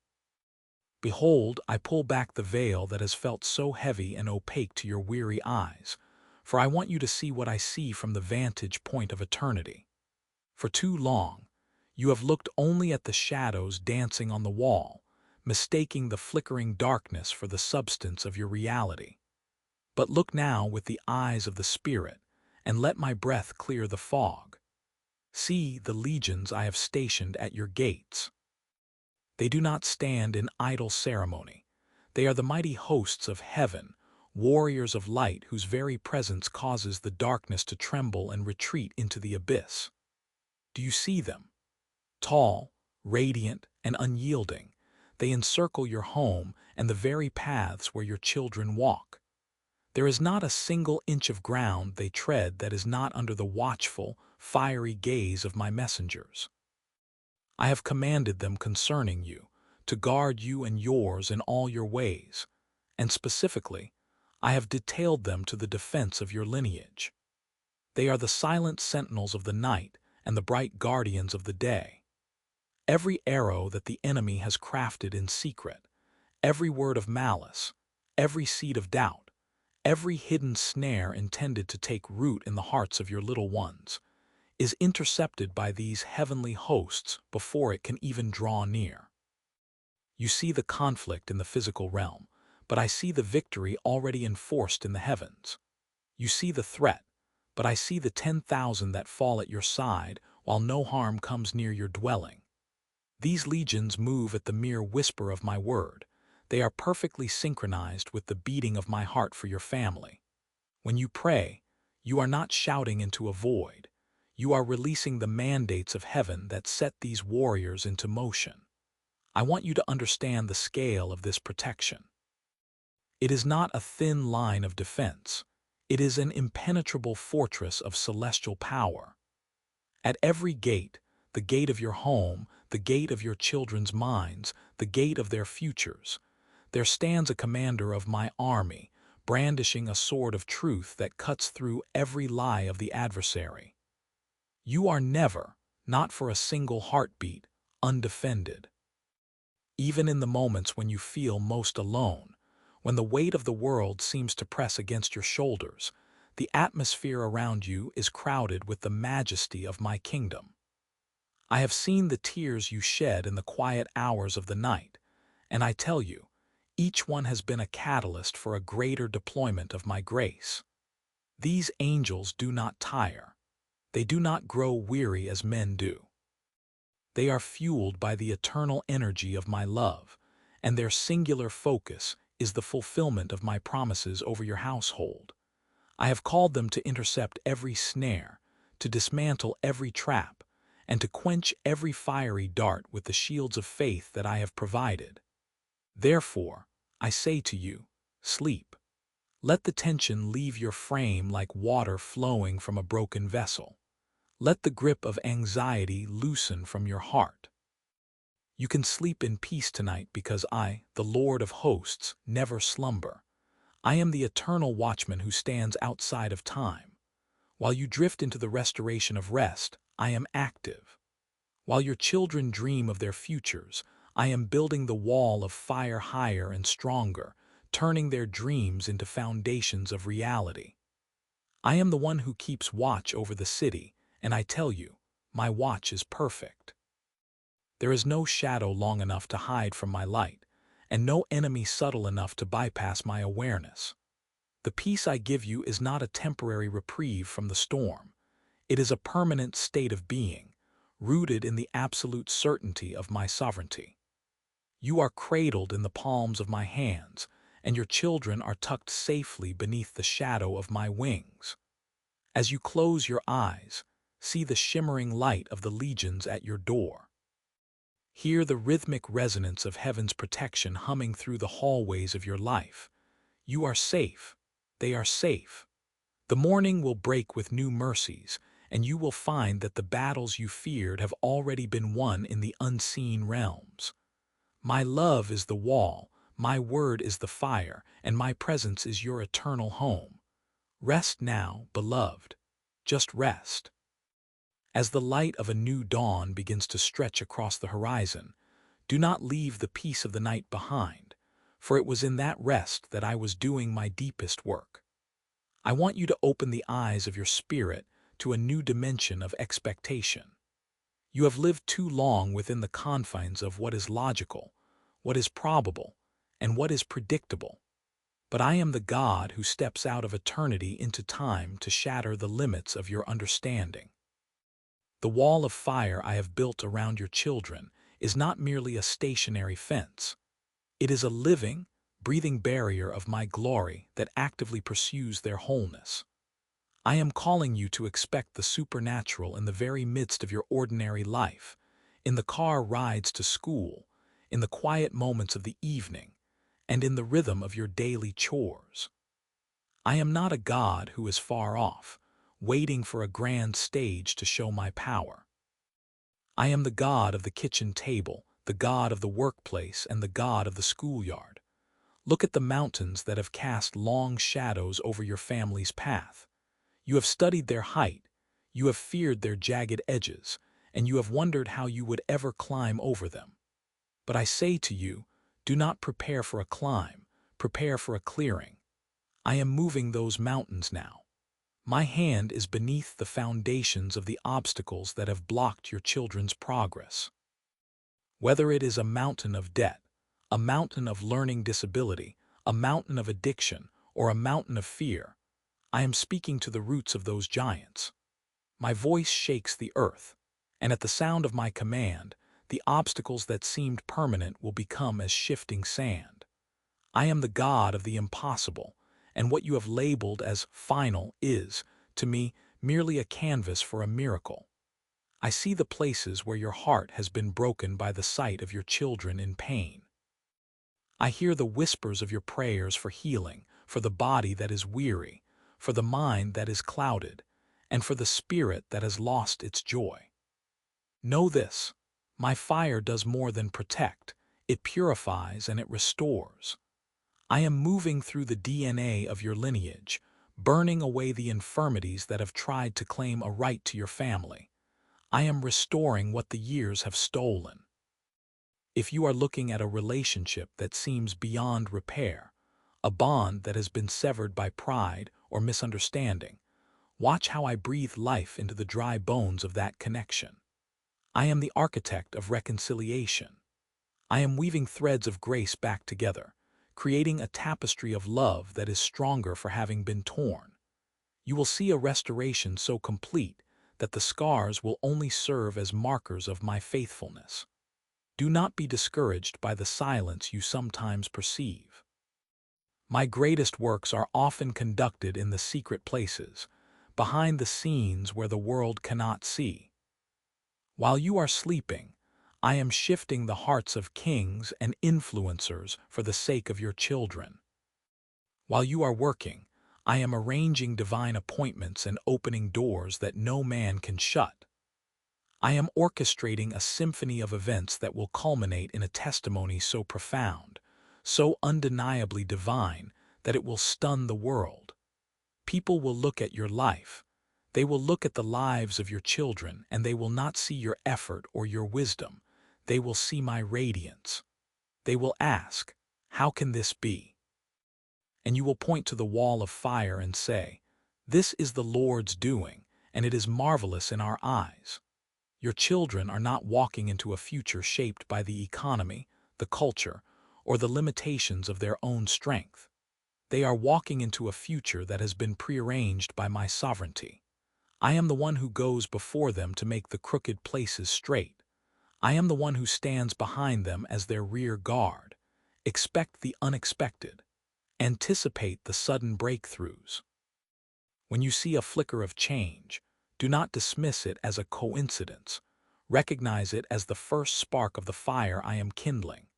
Behold, I pull back the veil that has felt so heavy and opaque to your weary eyes, for I want you to see what I see from the vantage point of eternity. For too long, you have looked only at the shadows dancing on the wall, mistaking the flickering darkness for the substance of your reality. But look now with the eyes of the Spirit, and let my breath clear the fog. See the legions I have stationed at your gates. They do not stand in idle ceremony. They are the mighty hosts of heaven, warriors of light whose very presence causes the darkness to tremble and retreat into the abyss. Do you see them? Tall, radiant, and unyielding, they encircle your home and the very paths where your children walk. There is not a single inch of ground they tread that is not under the watchful, fiery gaze of my messengers. I have commanded them concerning you, to guard you and yours in all your ways, and specifically, I have detailed them to the defense of your lineage. They are the silent sentinels of the night and the bright guardians of the day. Every arrow that the enemy has crafted in secret, every word of malice, every seed of doubt, every hidden snare intended to take root in the hearts of your little ones, is intercepted by these heavenly hosts before it can even draw near. You see the conflict in the physical realm, but I see the victory already enforced in the heavens. You see the threat, but I see the 10,000 that fall at your side while no harm comes near your dwelling. These legions move at the mere whisper of my word. They are perfectly synchronized with the beating of my heart for your family. When you pray, you are not shouting into a void. You are releasing the mandates of heaven that set these warriors into motion. I want you to understand the scale of this protection. It is not a thin line of defense. It is an impenetrable fortress of celestial power. At every gate, the gate of your home, the gate of your children's minds, the gate of their futures, there stands a commander of my army, brandishing a sword of truth that cuts through every lie of the adversary. You are never, not for a single heartbeat, undefended. Even in the moments when you feel most alone, when the weight of the world seems to press against your shoulders, the atmosphere around you is crowded with the majesty of my kingdom. I have seen the tears you shed in the quiet hours of the night, and I tell you, each one has been a catalyst for a greater deployment of my grace. These angels do not tire. They do not grow weary as men do. They are fueled by the eternal energy of my love, and their singular focus is the fulfillment of my promises over your household. I have called them to intercept every snare, to dismantle every trap, and to quench every fiery dart with the shields of faith that I have provided. Therefore, I say to you, sleep. Let the tension leave your frame like water flowing from a broken vessel. Let the grip of anxiety loosen from your heart. You can sleep in peace tonight because I, the Lord of hosts, never slumber. I am the eternal watchman who stands outside of time. While you drift into the restoration of rest, I am active. While your children dream of their futures, I am building the wall of fire higher and stronger, turning their dreams into foundations of reality. I am the one who keeps watch over the city, and I tell you, my watch is perfect. There is no shadow long enough to hide from my light, and no enemy subtle enough to bypass my awareness. The peace I give you is not a temporary reprieve from the storm. It is a permanent state of being, rooted in the absolute certainty of my sovereignty. You are cradled in the palms of my hands, and your children are tucked safely beneath the shadow of my wings. As you close your eyes, see the shimmering light of the legions at your door. Hear the rhythmic resonance of heaven's protection humming through the hallways of your life. You are safe. They are safe. The morning will break with new mercies, and you will find that the battles you feared have already been won in the unseen realms. My love is the wall, my word is the fire, and my presence is your eternal home. Rest now, beloved. Just rest. As the light of a new dawn begins to stretch across the horizon, do not leave the peace of the night behind, for it was in that rest that I was doing my deepest work. I want you to open the eyes of your spirit to a new dimension of expectation. You have lived too long within the confines of what is logical, what is probable, and what is predictable. But I am the God who steps out of eternity into time to shatter the limits of your understanding. The wall of fire I have built around your children is not merely a stationary fence. It is a living, breathing barrier of my glory that actively pursues their wholeness. I am calling you to expect the supernatural in the very midst of your ordinary life, in the car rides to school, in the quiet moments of the evening, and in the rhythm of your daily chores. I am not a God who is far off, waiting for a grand stage to show my power. I am the God of the kitchen table, the God of the workplace, and the God of the schoolyard. Look at the mountains that have cast long shadows over your family's path. You have studied their height, you have feared their jagged edges, and you have wondered how you would ever climb over them. But I say to you, do not prepare for a climb, prepare for a clearing. I am moving those mountains now. My hand is beneath the foundations of the obstacles that have blocked your children's progress. Whether it is a mountain of debt, a mountain of learning disability, a mountain of addiction, or a mountain of fear, I am speaking to the roots of those giants. My voice shakes the earth, and at the sound of my command, the obstacles that seemed permanent will become as shifting sand. I am the God of the impossible, and what you have labeled as final is, to me, merely a canvas for a miracle. I see the places where your heart has been broken by the sight of your children in pain. I hear the whispers of your prayers for healing, for the body that is weary, for the mind that is clouded, and for the spirit that has lost its joy. Know this, my fire does more than protect, it purifies and it restores. I am moving through the DNA of your lineage, burning away the infirmities that have tried to claim a right to your family. I am restoring what the years have stolen. If you are looking at a relationship that seems beyond repair, a bond that has been severed by pride or misunderstanding, watch how I breathe life into the dry bones of that connection. I am the architect of reconciliation. I am weaving threads of grace back together, creating a tapestry of love that is stronger for having been torn. You will see a restoration so complete that the scars will only serve as markers of my faithfulness. Do not be discouraged by the silence you sometimes perceive. My greatest works are often conducted in the secret places, behind the scenes where the world cannot see. While you are sleeping, I am shifting the hearts of kings and influencers for the sake of your children. While you are working, I am arranging divine appointments and opening doors that no man can shut. I am orchestrating a symphony of events that will culminate in a testimony so profound, so undeniably divine, that it will stun the world. People will look at your life. They will look at the lives of your children, and they will not see your effort or your wisdom. They will see my radiance. They will ask, "How can this be?" And you will point to the wall of fire and say, "This is the Lord's doing, and it is marvelous in our eyes." Your children are not walking into a future shaped by the economy, the culture, or the limitations of their own strength. They are walking into a future that has been prearranged by my sovereignty. I am the one who goes before them to make the crooked places straight. I am the one who stands behind them as their rear guard. Expect the unexpected. Anticipate the sudden breakthroughs. When you see a flicker of change, do not dismiss it as a coincidence. Recognize it as the first spark of the fire I am kindling.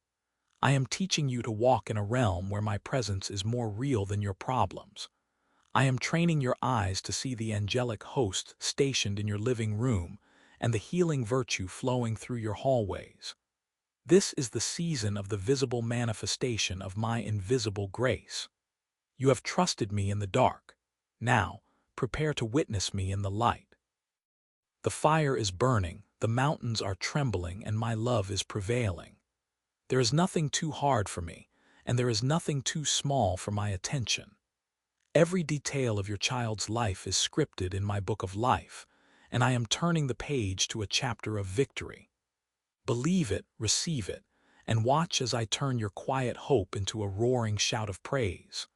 I am teaching you to walk in a realm where my presence is more real than your problems. I am training your eyes to see the angelic host stationed in your living room and the healing virtue flowing through your hallways. This is the season of the visible manifestation of my invisible grace. You have trusted me in the dark. Now, prepare to witness me in the light. The fire is burning, the mountains are trembling, and my love is prevailing. There is nothing too hard for me, and there is nothing too small for my attention. Every detail of your child's life is scripted in my book of life, and I am turning the page to a chapter of victory. Believe it, receive it, and watch as I turn your quiet hope into a roaring shout of praise.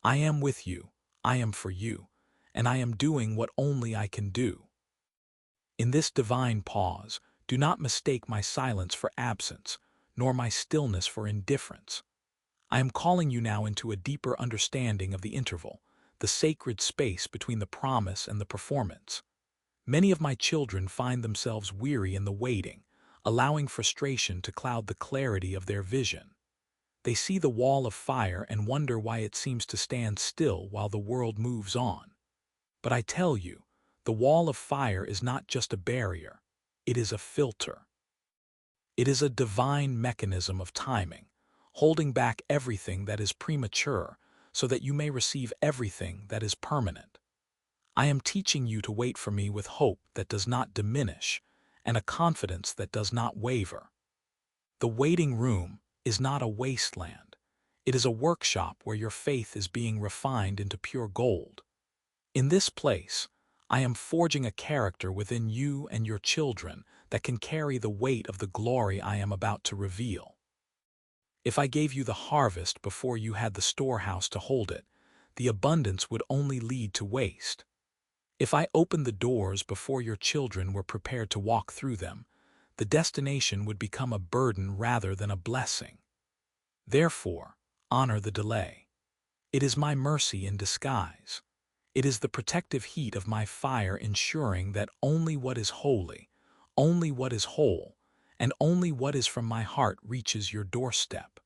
I am with you, I am for you, and I am doing what only I can do. In this divine pause, do not mistake my silence for absence, nor my stillness for indifference. I am calling you now into a deeper understanding of the interval, the sacred space between the promise and the performance. Many of my children find themselves weary in the waiting, allowing frustration to cloud the clarity of their vision. They see the wall of fire and wonder why it seems to stand still while the world moves on. But I tell you, the wall of fire is not just a barrier, it is a filter. It is a divine mechanism of timing, holding back everything that is premature so that you may receive everything that is permanent. I am teaching you to wait for me with hope that does not diminish and a confidence that does not waver. The waiting room is not a wasteland. It is a workshop where your faith is being refined into pure gold. In this place, I am forging a character within you and your children that can carry the weight of the glory I am about to reveal. If I gave you the harvest before you had the storehouse to hold it, the abundance would only lead to waste. If I opened the doors before your children were prepared to walk through them, the destination would become a burden rather than a blessing. Therefore, honor the delay. It is my mercy in disguise. It is the protective heat of my fire ensuring that only what is holy, only what is whole, and only what is from my heart reaches your doorstep.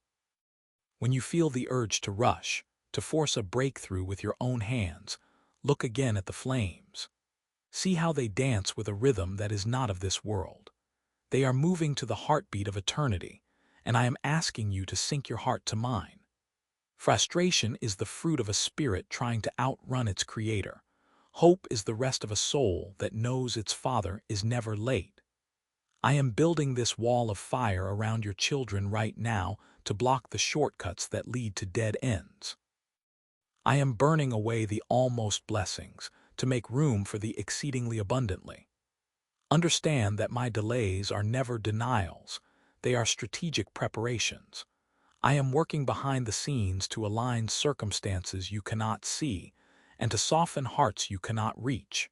When you feel the urge to rush, to force a breakthrough with your own hands, look again at the flames. See how they dance with a rhythm that is not of this world. They are moving to the heartbeat of eternity, and I am asking you to sync your heart to mine. Frustration is the fruit of a spirit trying to outrun its creator. Hope is the rest of a soul that knows its Father is never late. I am building this wall of fire around your children right now to block the shortcuts that lead to dead ends. I am burning away the almost blessings to make room for the exceedingly abundantly. Understand that my delays are never denials, they are strategic preparations. I am working behind the scenes to align circumstances you cannot see and to soften hearts you cannot reach.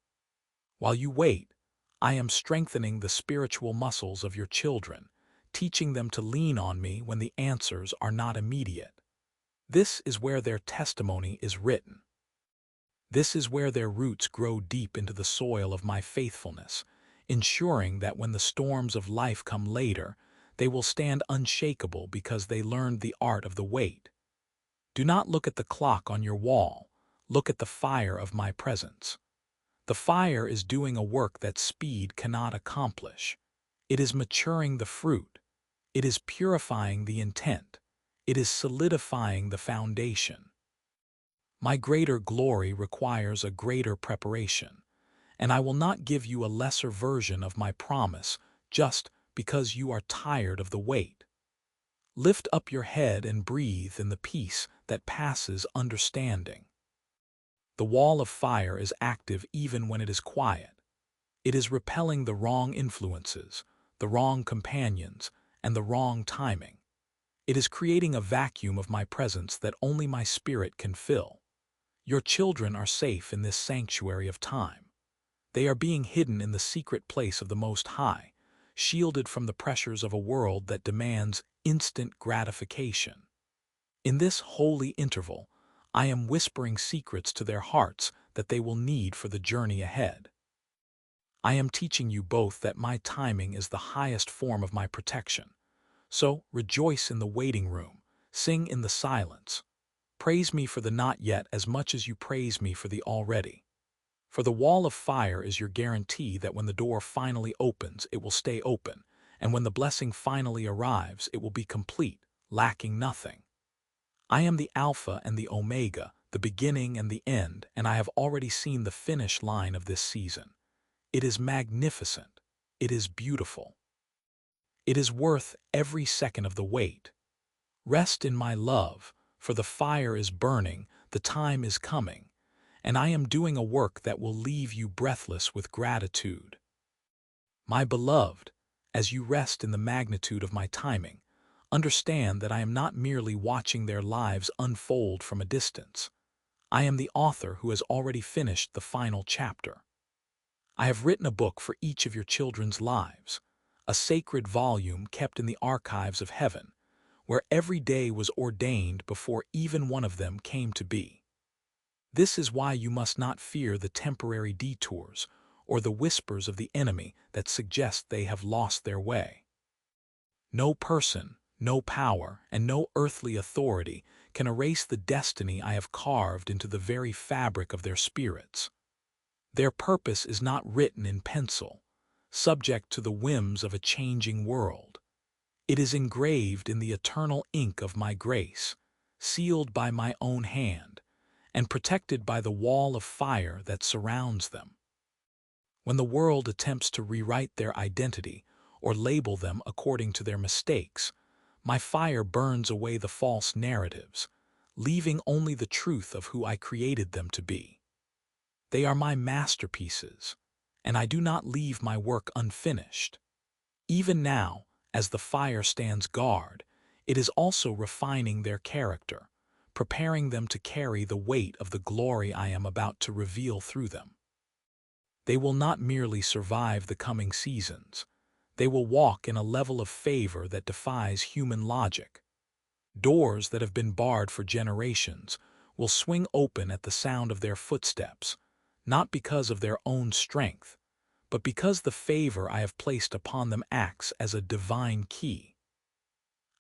While you wait, I am strengthening the spiritual muscles of your children, teaching them to lean on me when the answers are not immediate. This is where their testimony is written. This is where their roots grow deep into the soil of my faithfulness, ensuring that when the storms of life come later, they will stand unshakable because they learned the art of the wait. Do not look at the clock on your wall, look at the fire of my presence. The fire is doing a work that speed cannot accomplish. It is maturing the fruit. It is purifying the intent. It is solidifying the foundation. My greater glory requires a greater preparation, and I will not give you a lesser version of my promise just because you are tired of the wait. Lift up your head and breathe in the peace that passes understanding. The wall of fire is active even when it is quiet. It is repelling the wrong influences, the wrong companions, and the wrong timing. It is creating a vacuum of my presence that only my spirit can fill. Your children are safe in this sanctuary of time. They are being hidden in the secret place of the Most High, shielded from the pressures of a world that demands instant gratification. In this holy interval, I am whispering secrets to their hearts that they will need for the journey ahead. I am teaching you both that my timing is the highest form of my protection. So rejoice in the waiting room, sing in the silence. Praise me for the not yet as much as you praise me for the already. For the wall of fire is your guarantee that when the door finally opens, it will stay open, and when the blessing finally arrives, it will be complete, lacking nothing. I am the Alpha and the Omega, the beginning and the end, and I have already seen the finish line of this season. It is magnificent. It is beautiful. It is worth every second of the wait. Rest in my love, for the fire is burning, the time is coming, and I am doing a work that will leave you breathless with gratitude. My beloved, as you rest in the magnitude of my timing, understand that I am not merely watching their lives unfold from a distance. I am the author who has already finished the final chapter. I have written a book for each of your children's lives, a sacred volume kept in the archives of heaven, where every day was ordained before even one of them came to be. This is why you must not fear the temporary detours or the whispers of the enemy that suggest they have lost their way. No person, no power, and no earthly authority can erase the destiny I have carved into the very fabric of their spirits. Their purpose is not written in pencil, subject to the whims of a changing world. It is engraved in the eternal ink of my grace, sealed by my own hand, and protected by the wall of fire that surrounds them. When the world attempts to rewrite their identity or label them according to their mistakes, my fire burns away the false narratives, leaving only the truth of who I created them to be. They are my masterpieces, and I do not leave my work unfinished. Even now, as the fire stands guard, it is also refining their character, preparing them to carry the weight of the glory I am about to reveal through them. They will not merely survive the coming seasons. They will walk in a level of favor that defies human logic. Doors that have been barred for generations will swing open at the sound of their footsteps, not because of their own strength, but because the favor I have placed upon them acts as a divine key.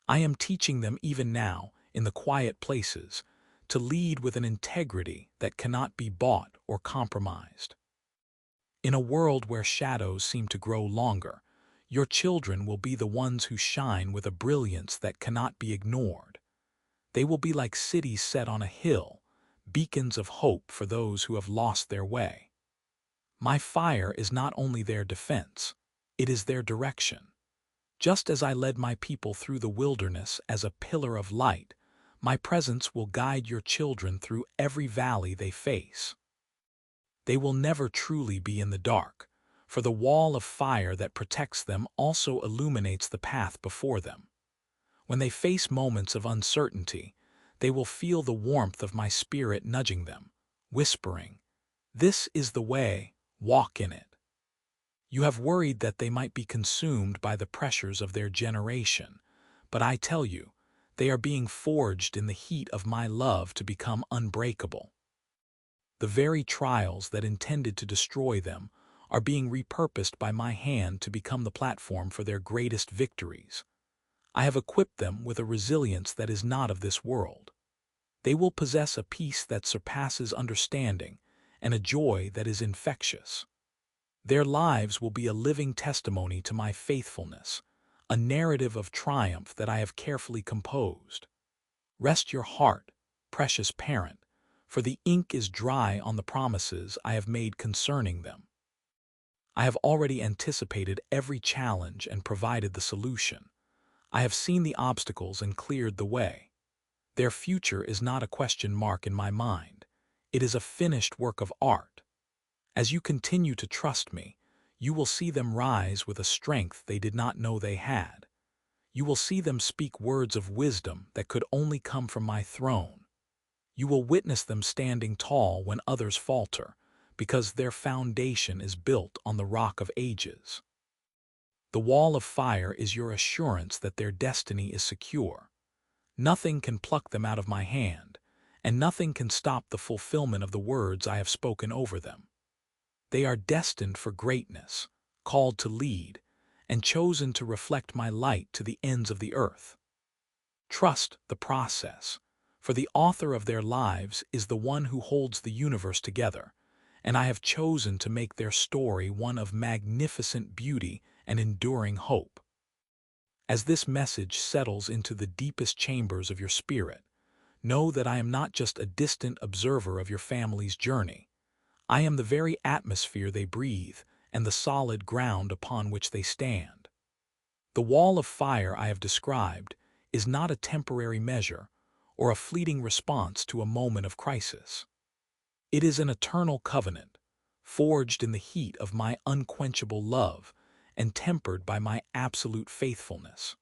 I am teaching them even now, in the quiet places, to lead with an integrity that cannot be bought or compromised. In a world where shadows seem to grow longer, your children will be the ones who shine with a brilliance that cannot be ignored. They will be like cities set on a hill, beacons of hope for those who have lost their way. My fire is not only their defense, it is their direction. Just as I led my people through the wilderness as a pillar of light, my presence will guide your children through every valley they face. They will never truly be in the dark, for the wall of fire that protects them also illuminates the path before them. When they face moments of uncertainty, they will feel the warmth of my spirit nudging them, whispering, "This is the way, walk in it." You have worried that they might be consumed by the pressures of their generation, but I tell you, they are being forged in the heat of my love to become unbreakable. The very trials that intended to destroy them are being repurposed by my hand to become the platform for their greatest victories. I have equipped them with a resilience that is not of this world. They will possess a peace that surpasses understanding and a joy that is infectious. Their lives will be a living testimony to my faithfulness, a narrative of triumph that I have carefully composed. Rest your heart, precious parent, for the ink is dry on the promises I have made concerning them. I have already anticipated every challenge and provided the solution. I have seen the obstacles and cleared the way. Their future is not a question mark in my mind. It is a finished work of art. As you continue to trust me, you will see them rise with a strength they did not know they had. You will see them speak words of wisdom that could only come from my throne. You will witness them standing tall when others falter, because their foundation is built on the rock of ages. The wall of fire is your assurance that their destiny is secure. Nothing can pluck them out of my hand, and nothing can stop the fulfillment of the words I have spoken over them. They are destined for greatness, called to lead, and chosen to reflect my light to the ends of the earth. Trust the process, for the author of their lives is the one who holds the universe together, and I have chosen to make their story one of magnificent beauty and enduring hope. As this message settles into the deepest chambers of your spirit, know that I am not just a distant observer of your family's journey. I am the very atmosphere they breathe and the solid ground upon which they stand. The wall of fire I have described is not a temporary measure or a fleeting response to a moment of crisis. It is an eternal covenant, forged in the heat of my unquenchable love and tempered by my absolute faithfulness.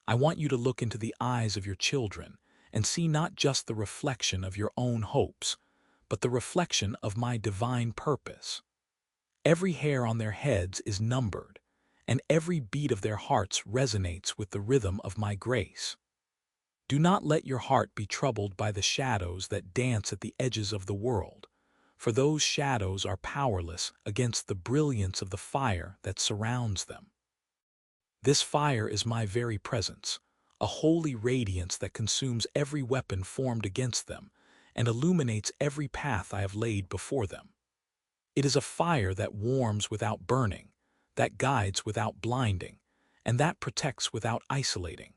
I want you to look into the eyes of your children and see not just the reflection of your own hopes, but the reflection of my divine purpose. Every hair on their heads is numbered, and every beat of their hearts resonates with the rhythm of my grace. Do not let your heart be troubled by the shadows that dance at the edges of the world, for those shadows are powerless against the brilliance of the fire that surrounds them. This fire is my very presence, a holy radiance that consumes every weapon formed against them and illuminates every path I have laid before them. It is a fire that warms without burning, that guides without blinding, and that protects without isolating.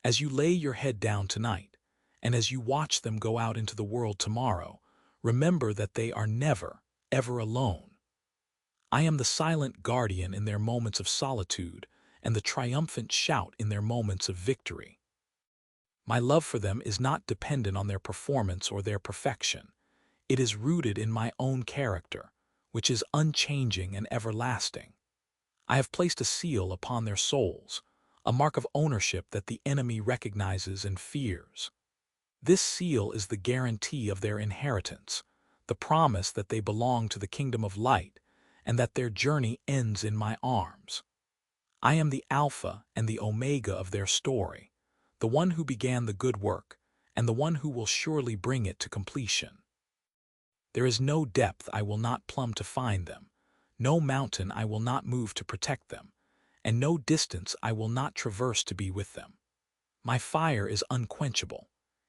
As you lay your head down tonight, and as you watch them go out into the world tomorrow, remember that they are never, ever alone. I am the silent guardian in their moments of solitude and the triumphant shout in their moments of victory. My love for them is not dependent on their performance or their perfection. It is rooted in my own character, which is unchanging and everlasting. I have placed a seal upon their souls, a mark of ownership that the enemy recognizes and fears. This seal is the guarantee of their inheritance, the promise that they belong to the kingdom of light, and that their journey ends in my arms. I am the Alpha and the Omega of their story, the one who began the good work, and the one who will surely bring it to completion. There is no depth I will not plumb to find them, no mountain I will not move to protect them, and no distance I will not traverse to be with them. My fire is unquenchable.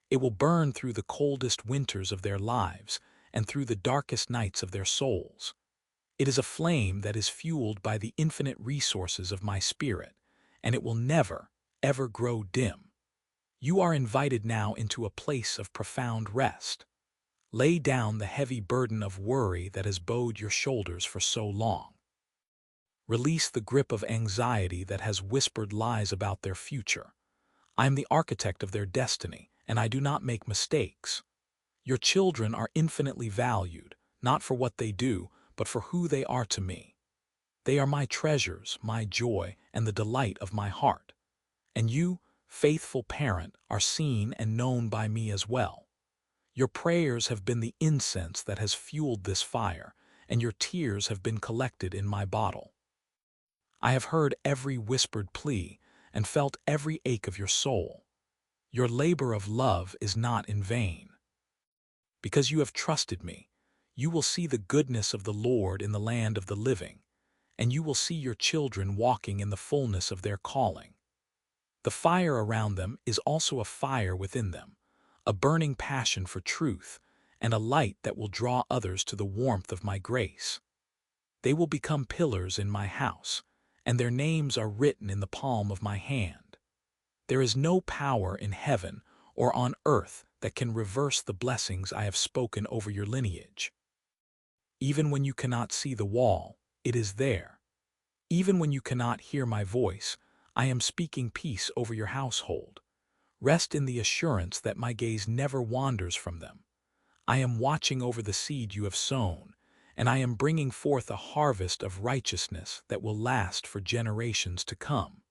It will burn through the coldest winters of their lives and through the darkest nights of their souls. It is a flame that is fueled by the infinite resources of my spirit, and it will never, ever grow dim. You are invited now into a place of profound rest. Lay down the heavy burden of worry that has bowed your shoulders for so long. Release the grip of anxiety that has whispered lies about their future. I am the architect of their destiny, and I do not make mistakes. Your children are infinitely valued, not for what they do, but for who they are to me. They are my treasures, my joy, and the delight of my heart. And you, faithful parent, are seen and known by me as well. Your prayers have been the incense that has fueled this fire, and your tears have been collected in my bottle. I have heard every whispered plea and felt every ache of your soul. Your labor of love is not in vain. Because you have trusted me, You will see the goodness of the Lord in the land of the living, and you will see your children walking in the fullness of their calling. The fire around them is also a fire within them, a burning passion for truth, and a light that will draw others to the warmth of my grace. They will become pillars in my house, and their names are written in the palm of my hand. There is no power in heaven or on earth that can reverse the blessings I have spoken over your lineage. Even when you cannot see the wall, it is there. Even when you cannot hear my voice, I am speaking peace over your household. Rest in the assurance that my gaze never wanders from them. I am watching over the seed you have sown, and I am bringing forth a harvest of righteousness that will last for generations to come.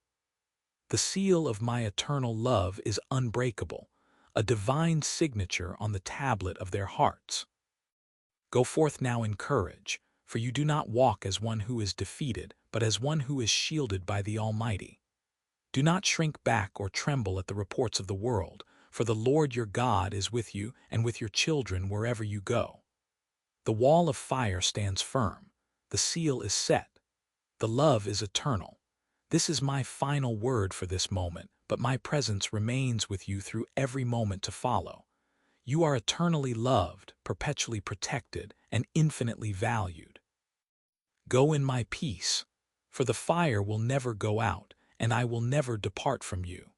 The seal of my eternal love is unbreakable, a divine signature on the tablet of their hearts. Go forth now in courage, for you do not walk as one who is defeated, but as one who is shielded by the Almighty. Do not shrink back or tremble at the reports of the world, for the Lord your God is with you and with your children wherever you go. The wall of fire stands firm. The seal is set. The love is eternal. This is my final word for this moment, but my presence remains with you through every moment to follow. You are eternally loved, perpetually protected, and infinitely valued. Go in my peace, for the fire will never go out, and I will never depart from you.